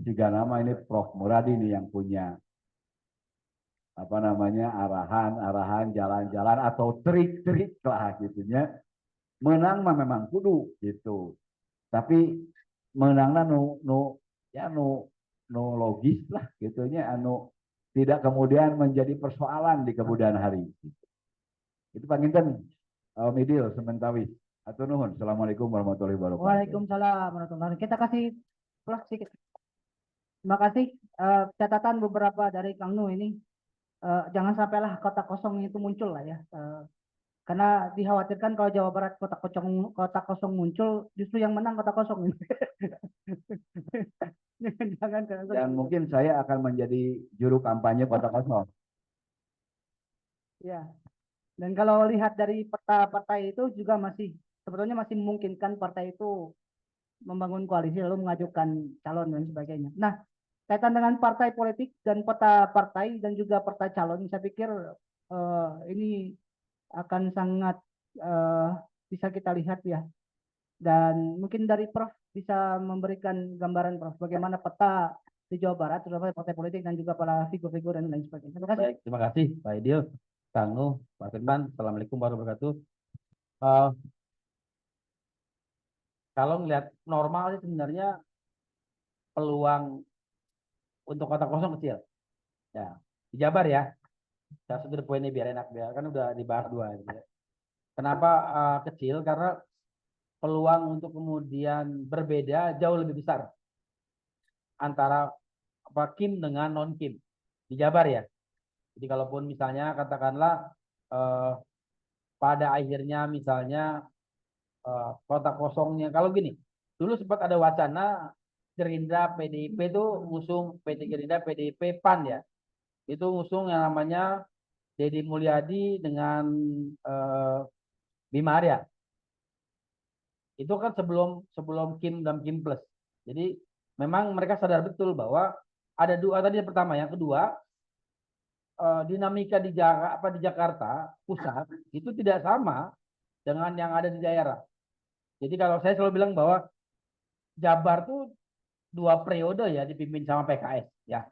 Tiga nama ini Prof. Muradi nih yang punya apa namanya arahan-arahan, jalan-jalan atau trik-trik lah gitunya. Menang mah memang kudu gitu. Tapi menangnya nu logis lah gitunya anu tidak kemudian menjadi persoalan di kemudian hari. Itu Panginten Midil Sementawis. Atur nuhun. Assalamualaikum warahmatullahi wabarakatuh. Waalaikumsalam warahmatullahi wabarakatuh. Kita kasih plug sedikit. Terima kasih. Catatan beberapa dari Kang Nu ini. Jangan sampailah kota kosong itu muncul lah ya. Karena dikhawatirkan kalau Jawa Barat kota kosong muncul, justru yang menang kota kosong. Jangan, Dan mungkin saya akan menjadi juru kampanye kota kosong. ya. Dan kalau lihat dari peta partai itu juga sebetulnya masih memungkinkan partai itu membangun koalisi lalu mengajukan calon dan sebagainya. Nah, kaitan dengan partai politik dan peta partai dan juga peta calon, saya pikir ini akan sangat bisa kita lihat ya. Dan mungkin dari Prof bisa memberikan gambaran Prof bagaimana peta di Jawa Barat, terutama partai politik dan juga para figur-figur dan lain sebagainya. Terima kasih. Baik, terima kasih Pak Idil, Kang Nuh, Pak Firman. Assalamualaikum warahmatullahi wabarakatuh. Uh, kalau ngelihat normal sih sebenarnya peluang untuk kota kosong kecil. Ya, di Jabar ya. Saya sudut poinnya biar enak biar kan udah dibahas dua. Gitu ya. Kenapa kecil? Karena peluang untuk kemudian berbeda jauh lebih besar antara Kim dengan non Kim di Jabar ya. Jadi kalaupun misalnya katakanlah eh, pada akhirnya misalnya kota kosongnya kalau gini, dulu sempat ada wacana Gerindra PDIP itu ngusung Gerindra PDIP PAN ya. Itu ngusung yang namanya Deddy Mulyadi dengan Bima Arya. Itu kan sebelum Kim dan Kim Plus. Jadi memang mereka sadar betul bahwa ada dua tadi yang pertama, yang kedua dinamika di Jakarta pusat itu tidak sama dengan yang ada di daerah. Jadi kalau saya selalu bilang bahwa Jabar tuh 2 periode ya dipimpin sama PKS ya.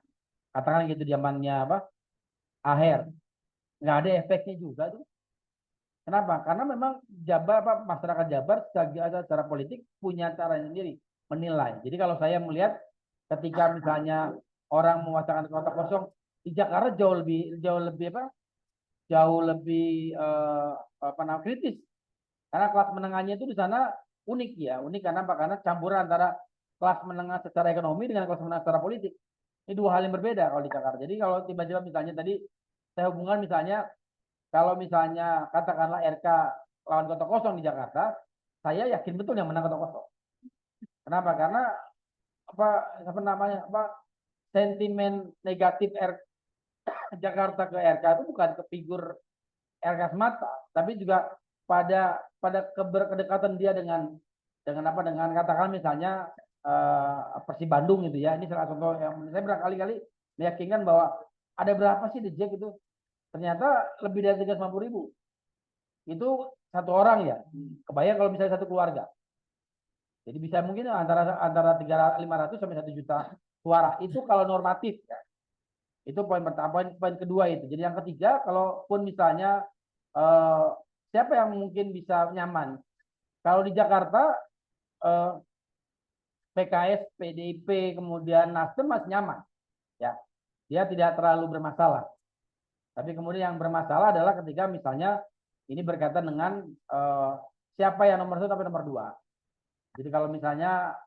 Katakan gitu zamannya apa? Aher. Nggak ada efeknya juga tuh. Kenapa? Karena memang masyarakat Jabar secara politik punya cara sendiri menilai. Jadi kalau saya melihat ketika misalnya orang mewacanakan kota kosong di Jakarta jauh lebih kritis. Karena kelas menengahnya itu di sana unik ya, unik karena apa? Karena campuran antara kelas menengah secara ekonomi dengan kelas menengah secara politik. Ini dua hal yang berbeda kalau di Jakarta. Jadi kalau tiba-tiba misalnya tadi saya hubungkan misalnya kalau misalnya katakanlah RK lawan kota kosong di Jakarta, saya yakin betul yang menang kota kosong. Kenapa? Karena apa namanya sentimen negatif Jakarta ke RK itu bukan ke figur RK semata, tapi juga pada kedekatan dia dengan apa, dengan katakan misalnya Persib Bandung gitu ya. Ini salah contoh yang saya berkali-kali meyakinkan bahwa ada berapa sih di Jack itu? Ternyata lebih dari 350.000. Itu satu orang ya. Kebayang kalau misalnya satu keluarga. Jadi bisa mungkin antara 500 sampai 1 juta suara. Itu kalau normatif ya. Itu poin pertama. Poin kedua itu. Jadi yang ketiga, kalaupun misalnya siapa yang mungkin bisa nyaman? Kalau di Jakarta PKS, PDIP, kemudian Nasdem masih nyaman. Ya, dia tidak terlalu bermasalah. Tapi kemudian yang bermasalah adalah ketika misalnya ini berkaitan dengan siapa yang nomor 1 sampai nomor 2. Jadi kalau misalnya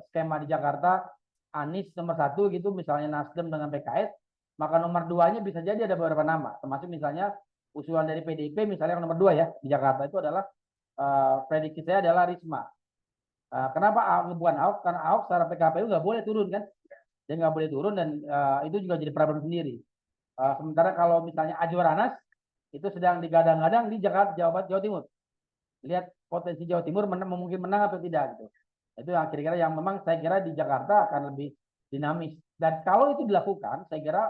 skema di Jakarta Anies nomor 1 gitu, misalnya Nasdem dengan PKS, maka nomor 2-nya bisa jadi ada beberapa nama. Termasuk misalnya usulan dari PDIP misalnya yang nomor 2 ya di Jakarta itu adalah prediksi saya adalah Risma. Kenapa bukan Ahok? Karena Ahok secara PKPU nggak boleh turun kan, dia nggak boleh turun dan itu juga jadi problem sendiri. Sementara kalau misalnya Azwar Anas itu sedang digadang-gadang di Jakarta, Jawa Timur. Lihat potensi Jawa Timur mungkin menang atau tidak gitu. Itu yang kira-kira yang memang saya kira di Jakarta akan lebih dinamis. Dan kalau itu dilakukan, saya kira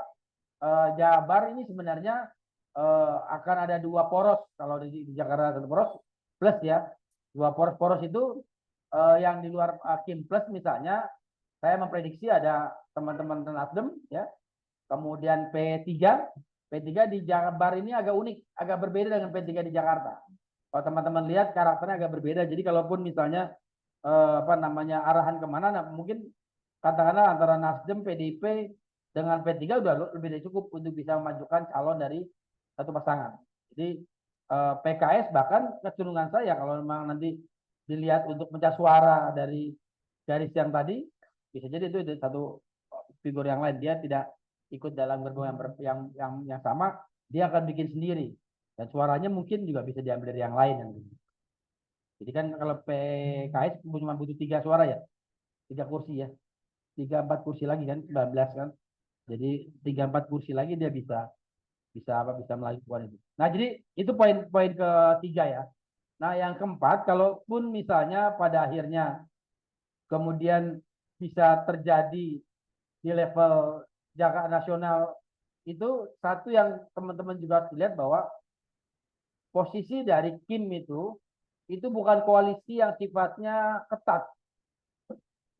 Jabar ini sebenarnya akan ada 2 poros. Kalau di Jakarta 1 poros plus ya, 2 poros itu yang di luar Kim plus misalnya saya memprediksi ada teman-teman Nasdem ya, kemudian P3 di Jabar ini agak unik, agak berbeda dengan P3 di Jakarta. Kalau teman-teman lihat karakternya agak berbeda. Jadi kalaupun misalnya arahan kemana, nah mungkin katakanlah antara Nasdem, PDIP dengan P3 udah lebih dari cukup untuk bisa memajukan calon dari satu pasangan. Jadi PKS bahkan kecenderungan saya kalau memang nanti dilihat untuk mencari suara dari garis yang tadi, bisa jadi itu satu figur yang lain, dia tidak ikut dalam gerbong yang sama, dia akan bikin sendiri dan suaranya mungkin juga bisa diambil dari yang lain. Jadi kan kalau PKS cuma butuh 3 suara ya, 3 kursi ya, 3-4 kursi lagi kan 19 kan, jadi 3-4 kursi lagi dia bisa melakukan itu. Nah jadi itu poin ketiga ya. Nah yang keempat, kalaupun misalnya pada akhirnya kemudian bisa terjadi di level Jakarta nasional, itu satu yang teman-teman juga harus lihat bahwa posisi dari Kim itu bukan koalisi yang sifatnya ketat.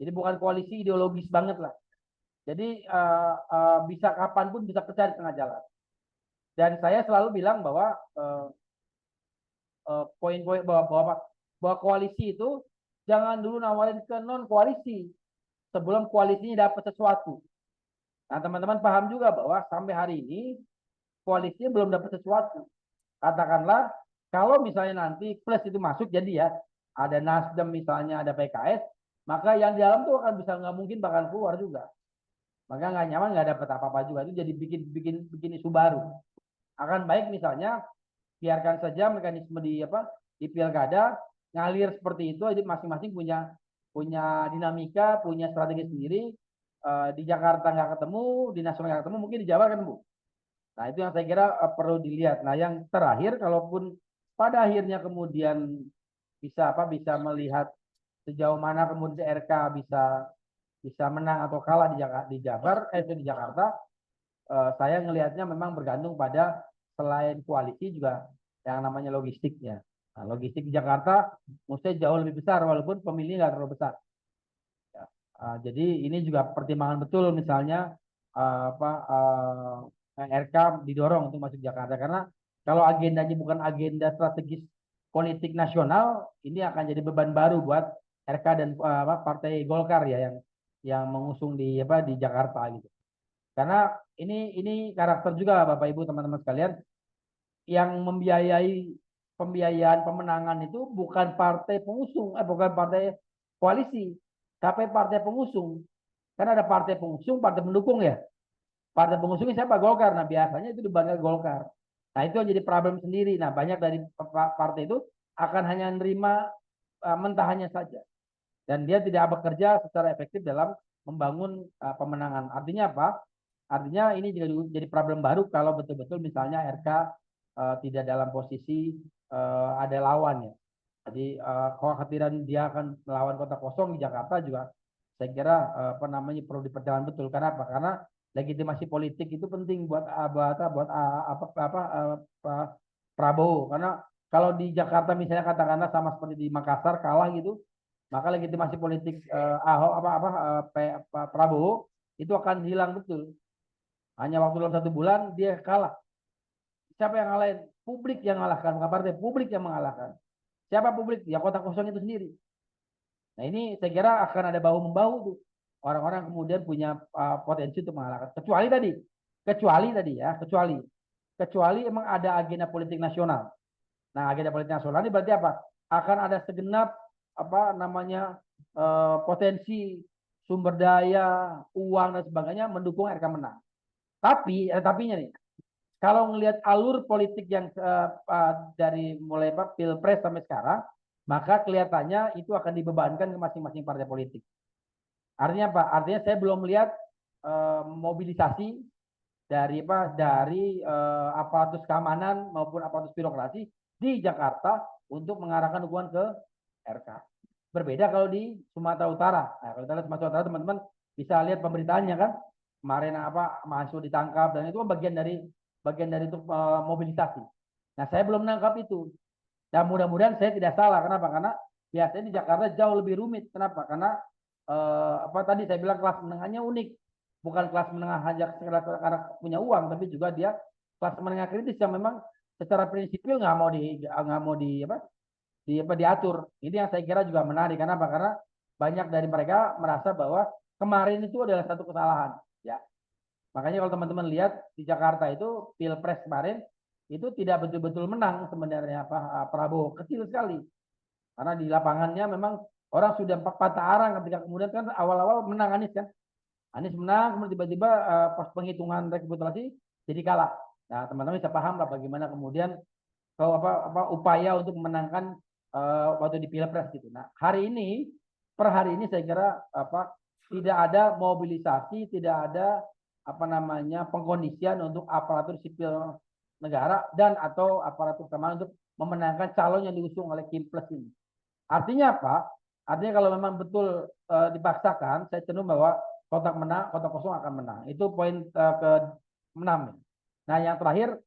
Jadi bukan koalisi ideologis banget lah. Jadi bisa kapanpun bisa pecah di tengah jalan. Dan saya selalu bilang bahwa poin-poin bahwa koalisi itu jangan dulu nawarin ke non koalisi sebelum koalisinya dapat sesuatu. Nah teman-teman paham juga bahwa sampai hari ini koalisinya belum dapat sesuatu. Katakanlah kalau misalnya nanti plus itu masuk, jadi ya ada Nasdem misalnya, ada PKS, maka yang di dalam tuh akan bisa nggak mungkin bakal keluar juga. Maka nggak nyaman, nggak dapat apa-apa juga. Itu jadi bikin isu baru. Akan baik misalnya biarkan saja mekanisme di pilkada ngalir seperti itu, jadi masing-masing punya dinamika, punya strategi sendiri. Di Jakarta nggak ketemu, di nasional nggak ketemu, mungkin di Jawa ketemu. Nah itu yang saya kira perlu dilihat. Nah yang terakhir, kalaupun pada akhirnya kemudian bisa melihat sejauh mana kemudian RK bisa menang atau kalah di Jakarta, saya ngelihatnya memang bergantung pada selain koalisi juga yang namanya logistiknya. Nah, logistik di Jakarta mesti jauh lebih besar walaupun pemilihnya nggak terlalu besar. Ya. Jadi ini juga pertimbangan betul misalnya RK didorong untuk masuk Jakarta karena kalau agendanya bukan agenda strategis politik nasional, ini akan jadi beban baru buat RK dan Partai Golkar ya yang mengusung di Jakarta gitu. Karena ini karakter juga Bapak Ibu teman-teman sekalian, yang pembiayaan pemenangan itu bukan partai pengusung, bukan partai koalisi, tapi partai pengusung. Karena ada partai pengusung, partai pendukung ya. Partai pengusungnya siapa? Golkar. Nah biasanya itu dibangun Golkar. Nah itu jadi problem sendiri. Nah banyak dari partai itu akan hanya menerima mentahannya saja. Dan dia tidak bekerja secara efektif dalam membangun pemenangan. Artinya apa? Artinya ini juga jadi problem baru kalau betul-betul misalnya RK tidak dalam posisi ada lawan ya. Jadi kekhawatiran dia akan melawan kota kosong di Jakarta juga saya kira apa namanya perlu dipertimbangkan betul. Karena apa? Karena legitimasi politik itu penting buat Prabowo. Karena kalau di Jakarta misalnya katakanlah sama seperti di Makassar kalah gitu, maka legitimasi politik Prabowo itu akan hilang betul. Hanya waktu dalam 1 bulan dia kalah. Siapa yang ngalahin? Publik yang mengalahkan, bukan partai. Publik yang mengalahkan. Siapa publik? Ya kota kosong itu sendiri. Nah ini saya kira akan ada bahu-membahu tuh. Orang-orang kemudian punya potensi untuk mengalahkan. Kecuali emang ada agenda politik nasional. Nah agenda politik nasional ini berarti apa? Akan ada segenap apa namanya potensi sumber daya, uang dan sebagainya mendukung RK menang. Tapi ada tapinya nih. Kalau melihat alur politik yang dari mulai Pilpres sampai sekarang, maka kelihatannya itu akan dibebankan ke masing-masing partai politik. Artinya apa? Artinya saya belum melihat mobilisasi dari aparatus keamanan maupun aparatus birokrasi di Jakarta untuk mengarahkan dukungan ke RK. Berbeda kalau di Sumatera Utara. Nah, kalau kita lihat Sumatera Utara teman-teman bisa lihat pemberitaannya kan. Kemarin mahasiswa ditangkap dan itu bagian dari untuk mobilisasi. Nah, saya belum menangkap itu. Dan mudah-mudahan saya tidak salah. Kenapa? Karena biasanya di Jakarta jauh lebih rumit. Kenapa? Karena tadi saya bilang kelas menengahnya unik. Bukan kelas menengah hanya karena punya uang, tapi juga dia kelas menengah kritis yang memang secara prinsipil nggak mau diatur. Ini yang saya kira juga menarik. Kenapa? Karena banyak dari mereka merasa bahwa kemarin itu adalah satu kesalahan. Ya, makanya kalau teman-teman lihat di Jakarta itu Pilpres kemarin itu tidak betul-betul menang sebenarnya Prabowo, kecil sekali. Karena di lapangannya memang orang sudah patah arang ketika kemudian kan awal-awal menang Anies kan. Anies menang, kemudian tiba-tiba pas penghitungan rekapitulasi jadi kalah. Nah, teman-teman bisa paham lah bagaimana kemudian upaya untuk memenangkan waktu di Pilpres gitu. Nah, per hari ini saya kira tidak ada mobilisasi, tidak ada pengkondisian untuk aparatur sipil negara dan atau aparatur keamanan untuk memenangkan calon yang diusung oleh Kim Plus ini. Artinya apa? Artinya kalau memang betul dipaksakan, saya cenderung bahwa kota kosong akan menang. Itu poin ke-6. Nah, yang terakhir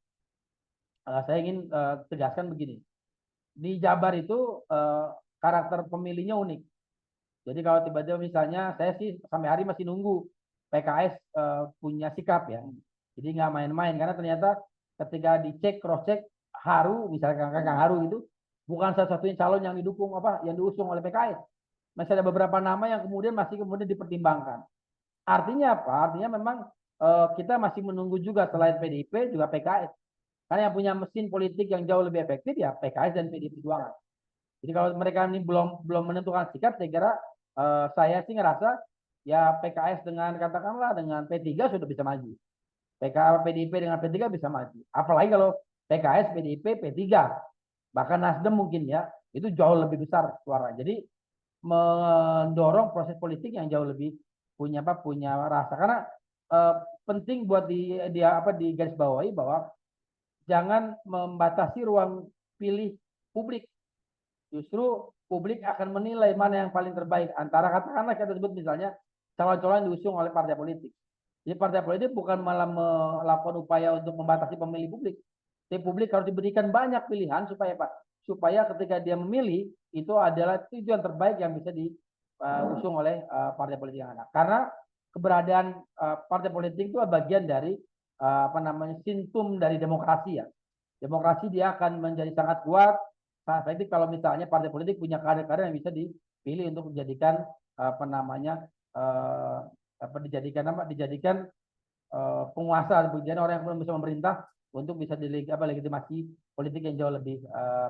saya ingin tegaskan begini. Di Jabar itu karakter pemilihnya unik. Jadi kalau tiba-tiba misalnya saya sih sampai hari masih nunggu PKS punya sikap ya. Jadi nggak main-main karena ternyata ketika dicek cross check misalnya Kang Haru itu bukan satu-satunya calon yang diusung oleh PKS. Masih ada beberapa nama yang kemudian dipertimbangkan. Artinya apa? Artinya memang kita masih menunggu juga selain PDIP juga PKS. Karena yang punya mesin politik yang jauh lebih efektif ya PKS dan PDI Perjuangan. Jadi kalau mereka ini belum menentukan sikap, saya kira saya sih ngerasa ya PKS dengan katakanlah dengan P3 sudah bisa maju. PDIP dengan P3 bisa maju. Apalagi kalau PKS, PDIP, P3, bahkan Nasdem mungkin ya itu jauh lebih besar suara. Jadi mendorong proses politik yang jauh lebih punya rasa. Karena penting buat di garis bawahi bahwa jangan membatasi ruang pilih publik. Justru publik akan menilai mana yang paling terbaik antara katakanlah kita sebut misalnya calon-calon yang diusung oleh partai politik. Jadi partai politik bukan malah melakukan upaya untuk membatasi pemilih publik. Tapi publik harus diberikan banyak pilihan supaya ketika dia memilih itu adalah tujuan terbaik yang bisa diusung oleh partai politik yang ada. Karena keberadaan partai politik itu bagian dari sintum dari demokrasi ya. Demokrasi dia akan menjadi sangat kuat efektif kalau misalnya partai politik punya kader-kader yang bisa dipilih untuk dijadikan dijadikan penguasa, kemudian orang yang belum bisa memerintah untuk bisa legitimasi politik yang jauh lebih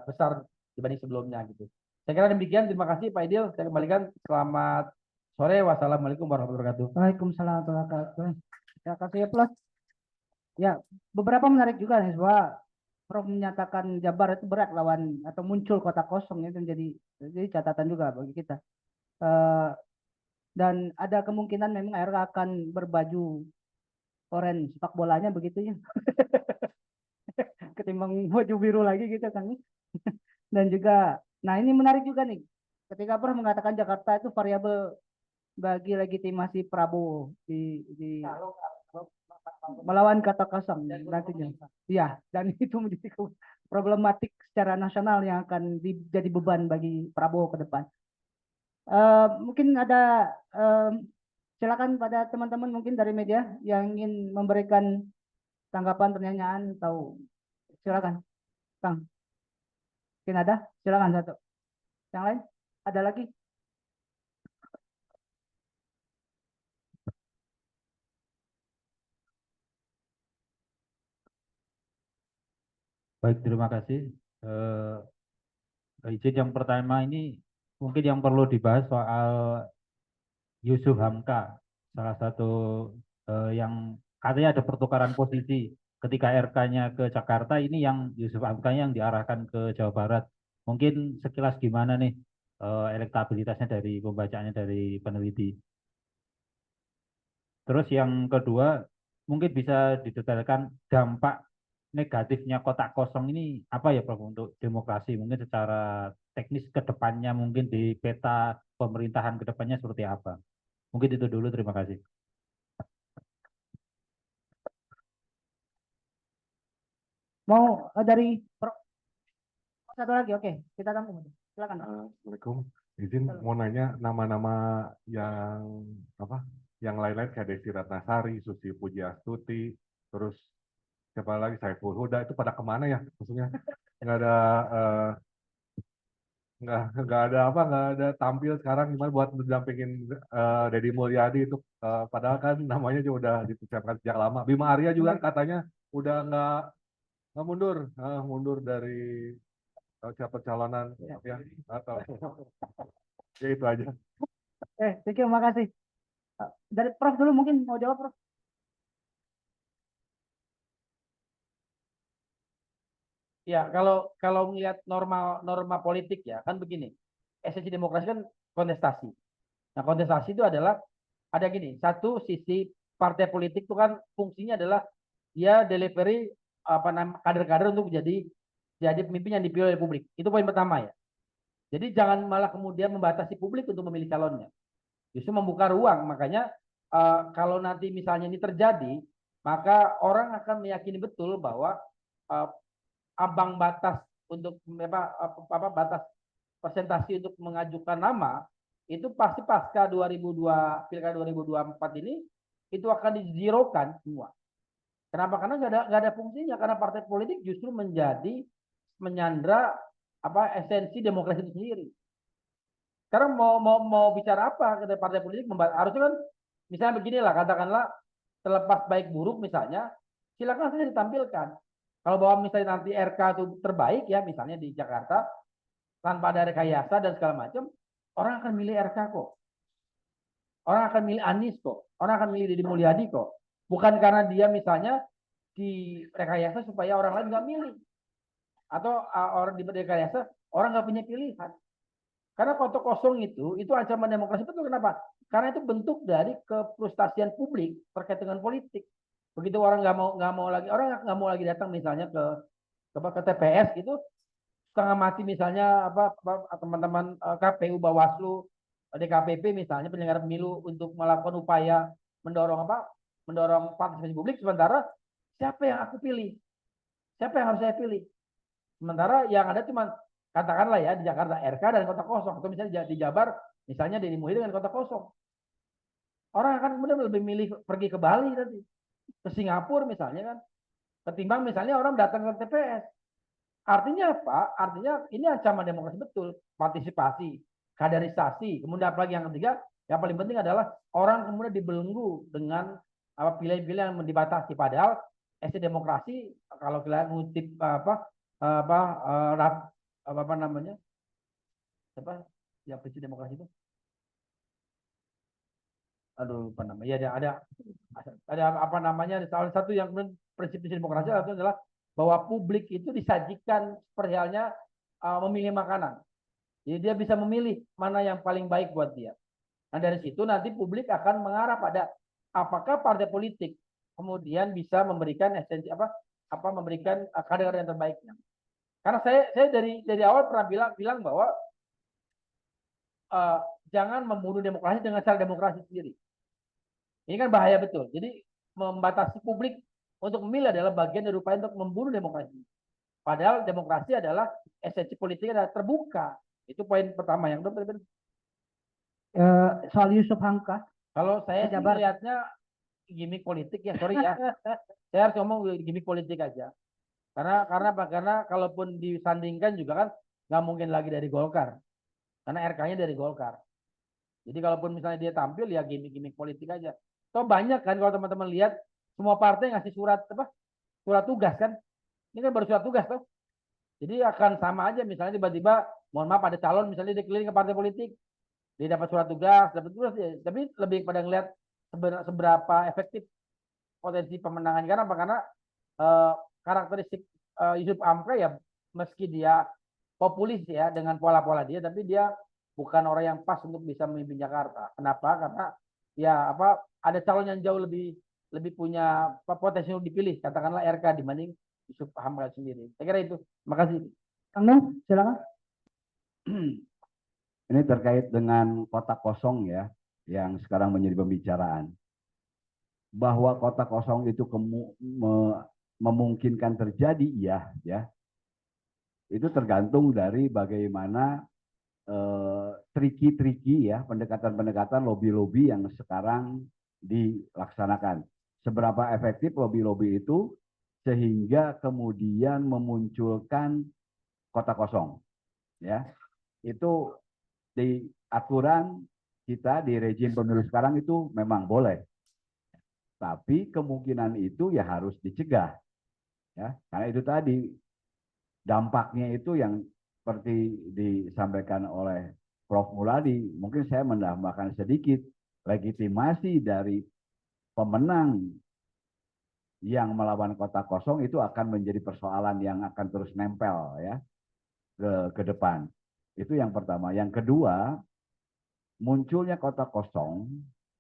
besar dibanding sebelumnya gitu. Saya kira demikian. Terima kasih Pak Idil. Saya kembalikan. Selamat sore. Wassalamualaikum warahmatullahi wabarakatuh. Waalaikumsalam warahmatullahi wabarakatuh. Terima kasih ya Plus. Ya, beberapa menarik juga nih bahwa Prof menyatakan Jabar itu berat lawan atau muncul kota kosong itu jadi catatan juga bagi kita. Dan ada kemungkinan memang RK akan berbaju orange sepak bolanya begitu ya. Ketimbang baju biru lagi gitu kan. Dan juga, nah ini menarik juga nih. Ketika Prof mengatakan Jakarta itu variabel bagi legitimasi Prabowo di melawan kata kosong nantinya. Iya, dan itu menjadi problematik secara nasional yang akan jadi beban bagi Prabowo ke depan. Mungkin ada silakan pada teman-teman mungkin dari media yang ingin memberikan tanggapan, pertanyaan atau silakan, Kang. Mungkin ada, silakan satu. Yang lain, ada lagi? Baik, terima kasih. Izin yang pertama ini mungkin yang perlu dibahas soal Yusuf Hamka, salah satu yang katanya ada pertukaran posisi ketika RK-nya ke Jakarta, ini yang Yusuf Hamka-nya yang diarahkan ke Jawa Barat. Mungkin sekilas gimana nih elektabilitasnya dari pembacaannya dari peneliti. Terus yang kedua, mungkin bisa didetailkan dampak negatifnya kotak kosong ini apa ya Prof untuk demokrasi, mungkin secara teknis ke depannya, mungkin di peta pemerintahan ke depannya seperti apa. Mungkin itu dulu, terima kasih. Mau dari satu lagi, oke, kita tampung. Silakan. Assalamualaikum. Izin mau nanya nama-nama yang apa? Yang lain-lain kayak Desi Ratnasari, Susi Pujiastuti, terus siapa lagi Saiful Huda itu pada kemana ya? Maksudnya nggak ada nggak ada apa nggak ada tampil sekarang gimana buat mendampingin Deddy Mulyadi itu padahal kan namanya juga udah dipersiapkan sejak lama. Bima Arya juga katanya udah nggak mundur mundur dari siapa calonan ya atau ya itu aja. Thank you, makasih. Dari Prof dulu mungkin mau jawab, Prof. Ya, kalau melihat norma politik ya kan begini. Esensi demokrasi kan kontestasi. Nah, kontestasi itu adalah ada gini, satu sisi partai politik itu kan fungsinya adalah dia delivery kader-kader untuk jadi pemimpin yang dipilih oleh publik. Itu poin pertama ya. Jadi jangan malah kemudian membatasi publik untuk memilih calonnya. Justru membuka ruang. Makanya kalau nanti misalnya ini terjadi, maka orang akan meyakini betul bahwa ambang batas untuk batas presentasi untuk mengajukan nama itu pasti pasca 2002 Pilkada 2024 ini itu akan dizerokan semua. Kenapa? Karena nggak ada fungsinya, karena partai politik justru menjadi menyandra esensi demokrasi itu sendiri. Sekarang mau bicara apa kita partai politik harusnya kan misalnya beginilah, katakanlah terlepas baik buruk misalnya silakan saja ditampilkan. Kalau bahwa misalnya nanti RK itu terbaik ya misalnya di Jakarta tanpa ada rekayasa dan segala macam, orang akan milih RK kok. Orang akan milih Anies kok. Orang akan milih Deddy Mulyadi kok. Bukan karena dia misalnya di rekayasa supaya orang lain nggak milih. Atau orang di rekayasa orang nggak punya pilihan. Karena kotak kosong itu ancaman demokrasi. Betul, kenapa? Karena itu bentuk dari kefrustasian publik terkait dengan politik. Begitu orang nggak mau lagi datang misalnya ke TPS itu setengah mati misalnya teman-teman KPU, Bawaslu, DKPP misalnya penyelenggara pemilu untuk melakukan upaya mendorong partisipasi publik, sementara siapa yang aku pilih? Siapa yang harus saya pilih? Sementara yang ada cuma katakanlah ya di Jakarta RK dan kota kosong, atau misalnya di Jabar misalnya Deddy Mulyadi dengan kota kosong. Orang akan kemudian lebih milih pergi ke Bali nanti, ke Singapura misalnya kan, ketimbang misalnya orang datang ke TPS. Artinya apa? Artinya ini ancaman demokrasi betul, partisipasi, kaderisasi, kemudian apalagi yang ketiga, yang paling penting adalah orang kemudian dibelenggu dengan pilihan-pilihan yang dibatasi. Padahal demokrasi kalau kita ngutip apa namanya ya prinsip demokrasi itu lupa namanya ya ada apa namanya salah satu yang prinsip demokrasi adalah bahwa publik itu disajikan seperti halnya memilih makanan, jadi dia bisa memilih mana yang paling baik buat dia. Nah dari situ nanti publik akan mengarah pada apakah partai politik kemudian bisa memberikan esensi memberikan kader yang terbaiknya. Karena saya dari awal pernah bilang bahwa jangan membunuh demokrasi dengan cara demokrasi sendiri. Ini kan bahaya betul. Jadi membatasi publik untuk memilih adalah bagian dari upaya untuk membunuh demokrasi. Padahal demokrasi adalah esensi politiknya adalah terbuka. Itu poin pertama yang Soal Yusuf Hamka, kalau saya sih Jabar. melihatnya gimmick politik ya, sorry ya. Saya harus ngomong gimmick politik aja. Karena apa? Karena kalaupun disandingkan juga kan nggak mungkin lagi dari Golkar. Karena RK-nya dari Golkar. Jadi kalaupun misalnya dia tampil ya gimmick politik aja. Toh banyak kan kalau teman-teman lihat semua partai ngasih surat tugas kan. Ini kan baru surat tugas toh. Jadi akan sama aja misalnya tiba-tiba mohon maaf ada calon misalnya dia keliling ke partai politik. Dia dapat surat tugas, ya. Tapi lebih pada ngelihat seberapa efektif potensi pemenangan. Karena apa? Karena karakteristik Yusuf Hamka ya meski dia populis ya dengan pola-pola dia, tapi dia bukan orang yang pas untuk bisa memimpin Jakarta. Kenapa? Karena ya ada calon yang jauh lebih punya potensi untuk dipilih, katakanlah RK dibanding Yusuf Hamka sendiri. Saya kira itu. Terima kasih. Kang Nuh, silakan. Ini terkait dengan kota kosong ya, yang sekarang menjadi pembicaraan. Bahwa kota kosong itu memungkinkan terjadi, ya. Itu tergantung dari bagaimana triki-triki ya, pendekatan-pendekatan lobby-lobby yang sekarang dilaksanakan. Seberapa efektif lobby-lobby itu sehingga kemudian memunculkan kota kosong, ya. Itu di aturan kita di rejim pemilu sekarang itu memang boleh, tapi kemungkinan itu ya harus dicegah, ya. Karena itu tadi dampaknya itu yang seperti disampaikan oleh Prof. Muladi, mungkin saya menambahkan sedikit, legitimasi dari pemenang yang melawan kota kosong itu akan menjadi persoalan yang akan terus nempel ya ke depan. Itu yang pertama. Yang kedua, munculnya kota kosong,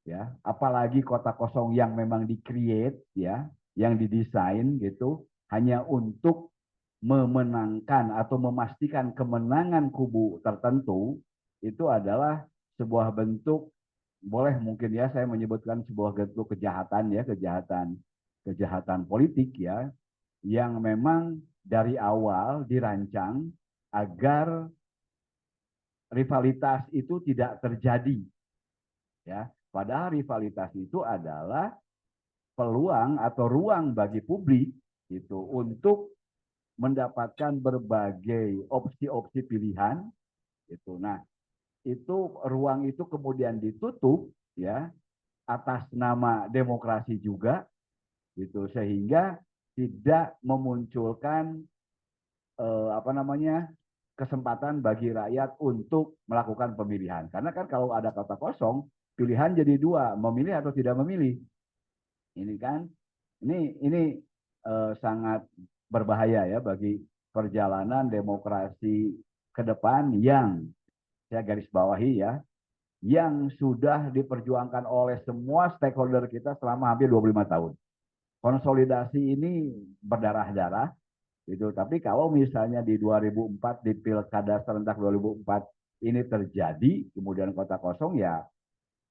ya, apalagi kota kosong yang memang di-create, ya, yang didesain gitu, hanya untuk memenangkan atau memastikan kemenangan kubu tertentu, itu adalah sebuah bentuk, boleh mungkin ya saya menyebutkan sebuah bentuk kejahatan ya, kejahatan politik ya, yang memang dari awal dirancang agar rivalitas itu tidak terjadi, ya. Padahal rivalitas itu adalah peluang atau ruang bagi publik itu untuk mendapatkan berbagai opsi-opsi pilihan itu. Nah, itu ruang itu kemudian ditutup ya atas nama demokrasi juga gitu, sehingga tidak memunculkan kesempatan bagi rakyat untuk melakukan pemilihan. Karena kan kalau ada kota kosong, pilihan jadi dua, memilih atau tidak memilih. Ini kan ini sangat berbahaya ya bagi perjalanan demokrasi ke depan yang saya garis bawahi ya, yang sudah diperjuangkan oleh semua stakeholder kita selama hampir 25 tahun. Konsolidasi ini berdarah-darah gitu, tapi kalau misalnya di 2004 di Pilkada serentak 2004 ini terjadi kemudian kota kosong, ya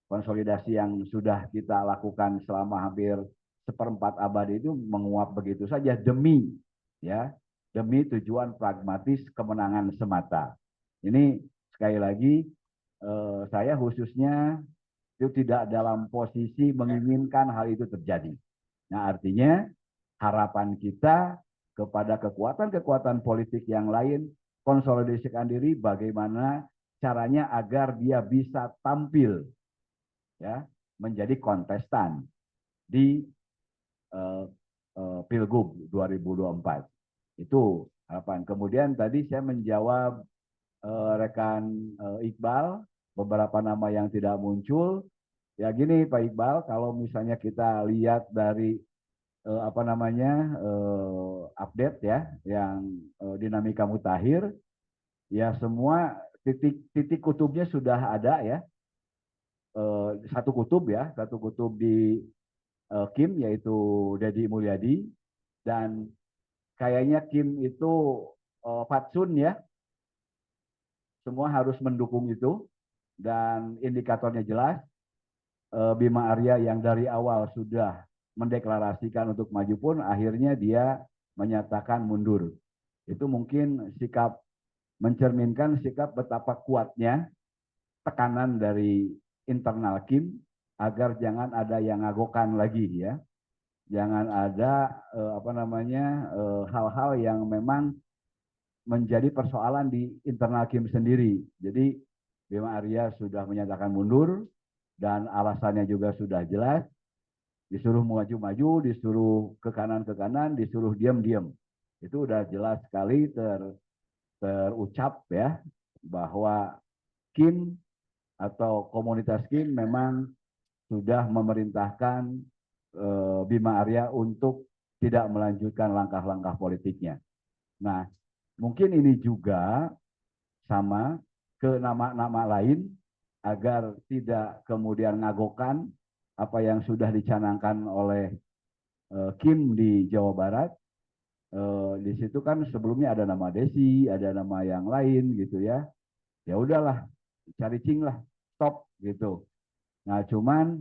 konsolidasi yang sudah kita lakukan selama hampir seperempat abad itu menguap begitu saja demi tujuan pragmatis kemenangan semata. Ini sekali lagi saya khususnya itu tidak dalam posisi menginginkan hal itu terjadi. Nah, artinya harapan kita kepada kekuatan-kekuatan politik yang lain konsolidasikan diri bagaimana caranya agar dia bisa tampil ya menjadi kontestan di Pilgub 2024. Itu harapan. Kemudian tadi saya menjawab rekan Iqbal beberapa nama yang tidak muncul. Ya gini Pak Iqbal, kalau misalnya kita lihat dari update ya yang dinamika mutakhir, ya semua titik kutubnya sudah ada ya. Satu kutub di Kim, yaitu Deddy Mulyadi, dan kayaknya Kim itu fatsun ya, semua harus mendukung itu, dan indikatornya jelas. Bima Arya yang dari awal sudah mendeklarasikan untuk maju pun akhirnya dia menyatakan mundur. Itu mungkin sikap mencerminkan sikap betapa kuatnya tekanan dari internal Kim agar jangan ada yang ngagokan lagi ya. Jangan ada hal-hal yang memang menjadi persoalan di internal Kim sendiri. Jadi Bima Arya sudah menyatakan mundur dan alasannya juga sudah jelas. Disuruh maju-maju, disuruh ke kanan, disuruh diam-diam. Itu udah jelas sekali terucap ya bahwa Kim atau komunitas Kim memang sudah memerintahkan Bima Arya untuk tidak melanjutkan langkah-langkah politiknya. Nah, mungkin ini juga sama ke nama-nama lain agar tidak kemudian ngagokan apa yang sudah dicanangkan oleh Kim di Jawa Barat. Di situ kan sebelumnya ada nama Desi, ada nama yang lain gitu ya. Ya udahlah, cari cing lah, stop gitu. Nah, cuman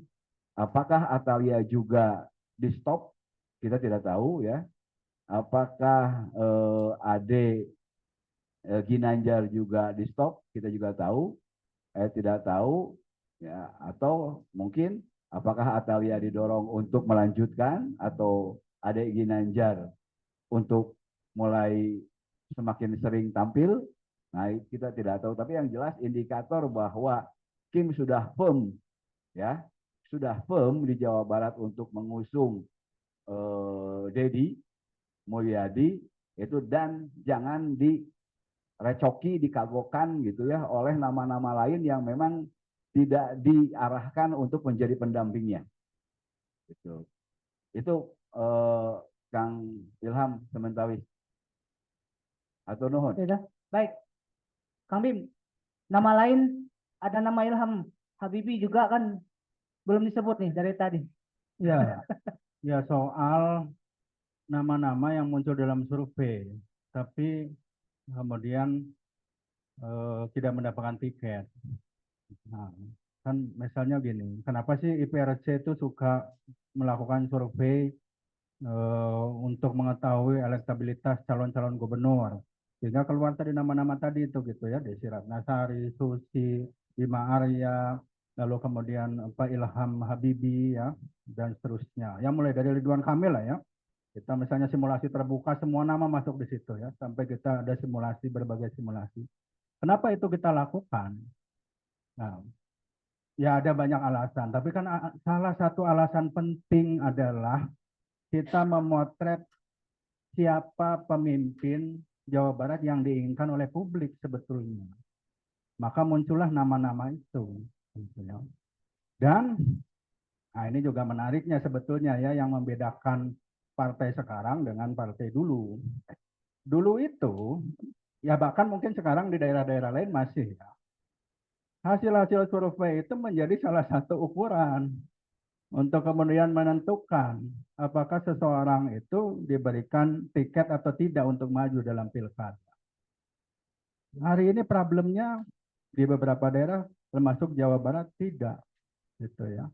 apakah Atalia juga di stop? Kita tidak tahu ya. Apakah Ade Ginanjar juga di stop? Kita juga tahu. Tidak tahu ya, atau mungkin apakah Atalia didorong untuk melanjutkan atau Ade Ginanjar untuk mulai semakin sering tampil. Nah, kita tidak tahu, tapi yang jelas indikator bahwa Kim sudah firm ya, sudah firm di Jawa Barat untuk mengusung Deddy Mulyadi itu, dan jangan direcoki, dikagokan gitu ya oleh nama-nama lain yang memang tidak diarahkan untuk menjadi pendampingnya. Gitu. Itu Kang Ilham Sementawis. Atau nuhun. Sudah. Baik. Kang Bim, nama lain ada nama Ilham Habibie juga kan belum disebut nih dari tadi. Ya, ya soal nama-nama yang muncul dalam survei, tapi kemudian tidak mendapatkan tiket. Nah, kan misalnya gini, kenapa sih IPRC itu suka melakukan survei untuk mengetahui elektabilitas calon-calon gubernur? Sehingga keluar tadi nama-nama tadi itu gitu ya, Desi Ratnasari, Susi, Bima Arya, lalu kemudian Ilham Habibie ya, dan seterusnya. Ya mulai dari Ridwan Kamil lah ya. Kita misalnya simulasi terbuka, semua nama masuk di situ ya, sampai kita ada simulasi, berbagai simulasi. Kenapa itu kita lakukan? Nah, ya ada banyak alasan, tapi kan salah satu alasan penting adalah kita memotret siapa pemimpin Jawa Barat yang diinginkan oleh publik sebetulnya. Maka muncullah nama-nama itu. Dan nah ini juga menariknya sebetulnya ya, yang membedakan partai sekarang dengan partai dulu. Dulu itu, ya bahkan mungkin sekarang di daerah-daerah lain masih ya, hasil-hasil survei itu menjadi salah satu ukuran untuk kemudian menentukan apakah seseorang itu diberikan tiket atau tidak untuk maju dalam pilkada. Hari ini problemnya di beberapa daerah termasuk Jawa Barat tidak, gitu ya.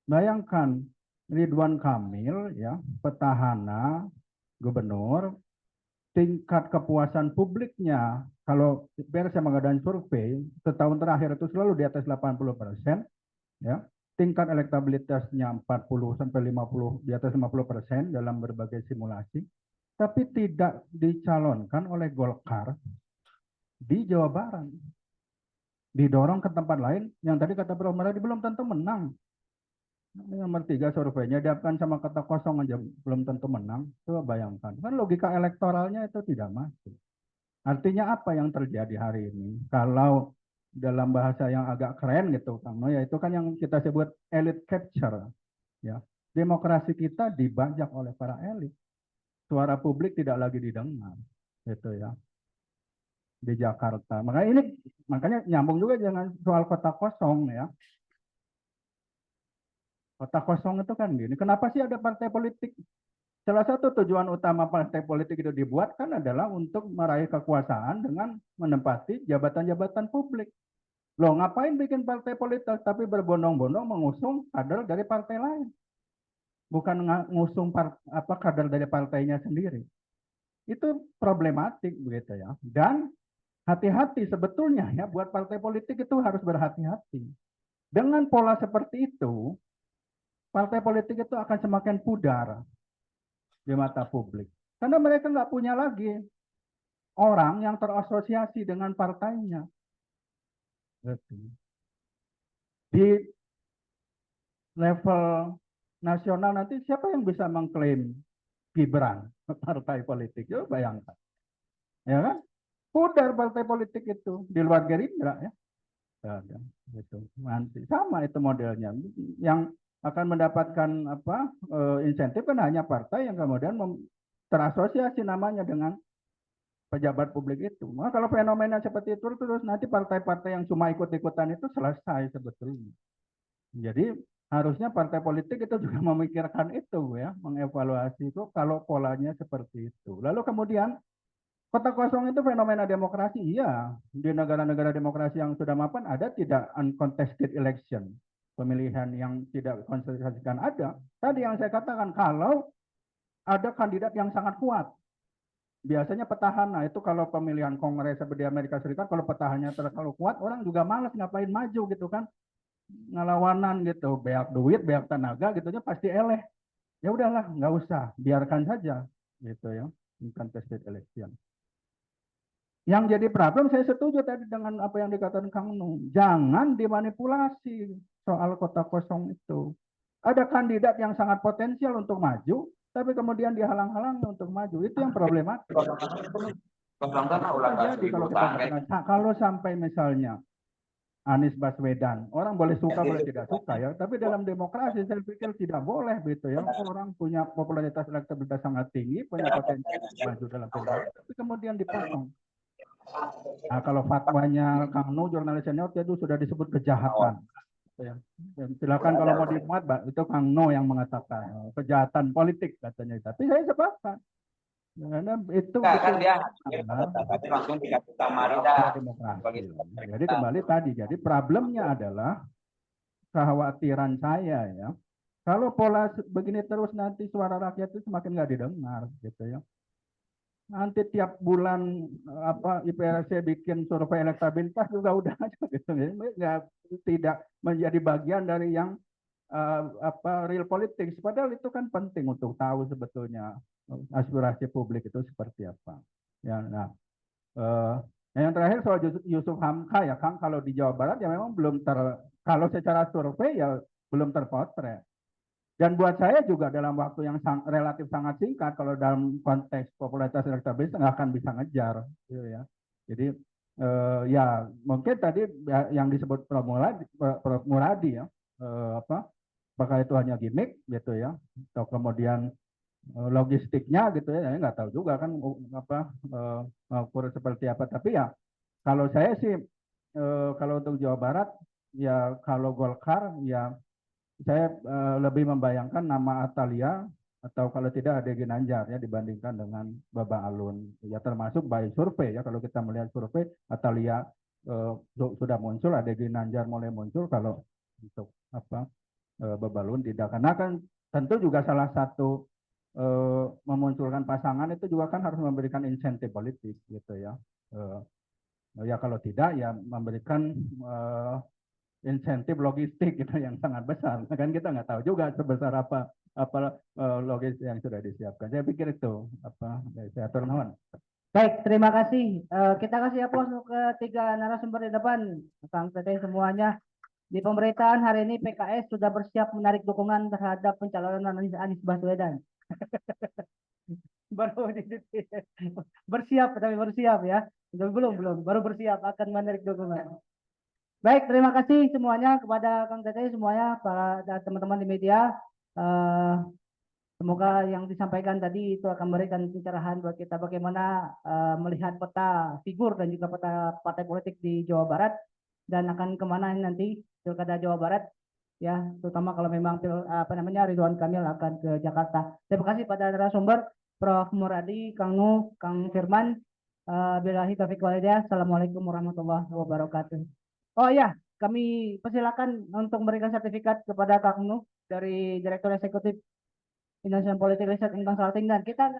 Bayangkan Ridwan Kamil ya, petahana gubernur, tingkat kepuasan publiknya kalau saya mengadakan survei setahun terakhir itu selalu di atas 80% ya. Tingkat elektabilitasnya 40 sampai 50, di atas 50% dalam berbagai simulasi, tapi tidak dicalonkan oleh Golkar di Jawa Barat. Didorong ke tempat lain yang tadi kata Bro Maradi belum tentu menang. Nomor 3 surveinya diapkan sama kata kosong aja belum tentu menang. Coba bayangkan, kan logika elektoralnya itu tidak masuk. Artinya apa yang terjadi hari ini? Kalau dalam bahasa yang agak keren gitu, ya itu kan yang kita sebut elite capture. Ya, demokrasi kita dibajak oleh para elit. Suara publik tidak lagi didengar, gitu ya. Di Jakarta. Makanya nyambung juga dengan soal kota kosong ya. Kota kosong itu kan gini. Kenapa sih ada partai politik? Salah satu tujuan utama partai politik itu dibuat kan adalah untuk meraih kekuasaan dengan menempati jabatan-jabatan publik. Loh, ngapain bikin partai politik tapi berbondong-bondong mengusung kader dari partai lain? Bukan ngusung kader dari partainya sendiri. Itu problematik begitu ya. Dan hati-hati sebetulnya ya, buat partai politik itu harus berhati-hati. Dengan pola seperti itu, partai politik itu akan semakin pudar di mata publik. Karena mereka nggak punya lagi orang yang terasosiasi dengan partainya. Di level nasional nanti siapa yang bisa mengklaim Gibran partai politik? Coba bayangkan. Ya kan? Pudar partai politik itu di luar Gerindra ya. Gitu. Nanti sama itu modelnya. Yang akan mendapatkan insentif kan hanya partai yang kemudian terasosiasi namanya dengan pejabat publik itu. Nah, kalau fenomena seperti itu terus nanti partai-partai yang cuma ikut-ikutan itu selesai sebetulnya. Jadi harusnya partai politik itu juga memikirkan itu ya, mengevaluasi itu kalau polanya seperti itu. Lalu kemudian kota kosong itu fenomena demokrasi, iya. Di negara-negara demokrasi yang sudah mapan ada tidak uncontested election, pemilihan yang tidak konsentrasikan ada. Tadi yang saya katakan kalau ada kandidat yang sangat kuat, biasanya petahana itu kalau pemilihan kongres seperti di Amerika Serikat, kalau petahannya terlalu kuat, orang juga malas ngapain maju gitu kan, ngelawanan gitu, banyak duit, banyak tenaga, gitunya pasti eleh. Ya udahlah, nggak usah, biarkan saja, gitu ya, contested election. Yang jadi problem, saya setuju tadi dengan apa yang dikatakan Kang Nung. Jangan dimanipulasi soal kota kosong itu. Ada kandidat yang sangat potensial untuk maju, tapi kemudian dihalang-halangi untuk maju. Itu yang problematik. Jadi kalau sampai misalnya Anies Baswedan, orang boleh suka boleh tidak suka ya, tapi dalam demokrasi saya pikir tidak boleh gitu ya. Orang punya popularitas elektabilitas sangat tinggi, punya potensi maju dalam pilkada, tapi kemudian dipotong. Nah, kalau fatwanya Kang Nu, jurnalis senior, itu sudah disebut kejahatan. Ya. Silakan kalau mau dimuat, itu Kang Nu yang mengatakan kejahatan politik katanya. Tapi saya sepakat. Karena itu kan dia langsung dikasih Samarinda demokrasi. Jadi kembali tadi, jadi problemnya adalah kekhawatiran saya ya. Kalau pola begini terus nanti suara rakyat itu semakin nggak didengar gitu ya. Nanti tiap bulan IPRC bikin survei elektabilitas juga udah aja gitu ya. Tidak menjadi bagian dari yang real politics. Padahal itu kan penting untuk tahu sebetulnya aspirasi publik itu seperti apa. Ya, nah, yang terakhir soal Yusuf Hamka ya Kang, kalau di Jawa Barat ya memang belum kalau secara survei ya belum terpotret. Dan buat saya juga dalam waktu yang relatif sangat singkat, kalau dalam konteks popularitas elektabilitas nggak akan bisa ngejar, gitu ya. Jadi ya mungkin tadi yang disebut Prof Muradi ya, apakah itu hanya gimmick gitu ya, atau kemudian logistiknya gitu ya, nggak tahu juga kan ukur seperti apa. Tapi ya kalau saya sih kalau untuk Jawa Barat ya kalau Golkar ya saya lebih membayangkan nama Atalia atau kalau tidak ada Ginanjar ya dibandingkan dengan Baba Alun ya, termasuk by survei ya. Kalau kita melihat survei Atalia sudah muncul, ada Ginanjar mulai muncul, kalau untuk Baba Alun tidak, karena kan tentu juga salah satu memunculkan pasangan itu juga kan harus memberikan insentif politik gitu ya. Ya kalau tidak ya memberikan insentif logistik gitu yang sangat besar, kan kita nggak tahu juga sebesar apa logistik yang sudah disiapkan. Saya pikir itu saya turun nuhun. Baik, terima kasih. Kita kasih aplaus untuk ketiga narasumber di depan, Kang Teteh semuanya. Di pemerintahan hari ini PKS sudah bersiap menarik dukungan terhadap pencalonan Anies Baswedan. Baru bersiap, tapi bersiap ya. Belum, baru bersiap akan menarik dukungan. Baik, terima kasih semuanya kepada Kang Teteh semuanya, para teman-teman di media. Semoga yang disampaikan tadi itu akan memberikan pencerahan buat kita bagaimana melihat peta figur dan juga peta partai politik di Jawa Barat dan akan kemana nanti pilkada Jawa Barat. ya, terutama kalau memang Ridwan Kamil akan ke Jakarta. Terima kasih pada narasumber Prof. Muradi, Kang Nu, Kang Firman. Billahi taufiq wal hidayah. Assalamualaikum warahmatullahi wabarakatuh. Oh ya, kami persilakan untuk memberikan sertifikat kepada Kang Nu dari Direktur Eksekutif Indonesian Politik Research and Consulting, dan kita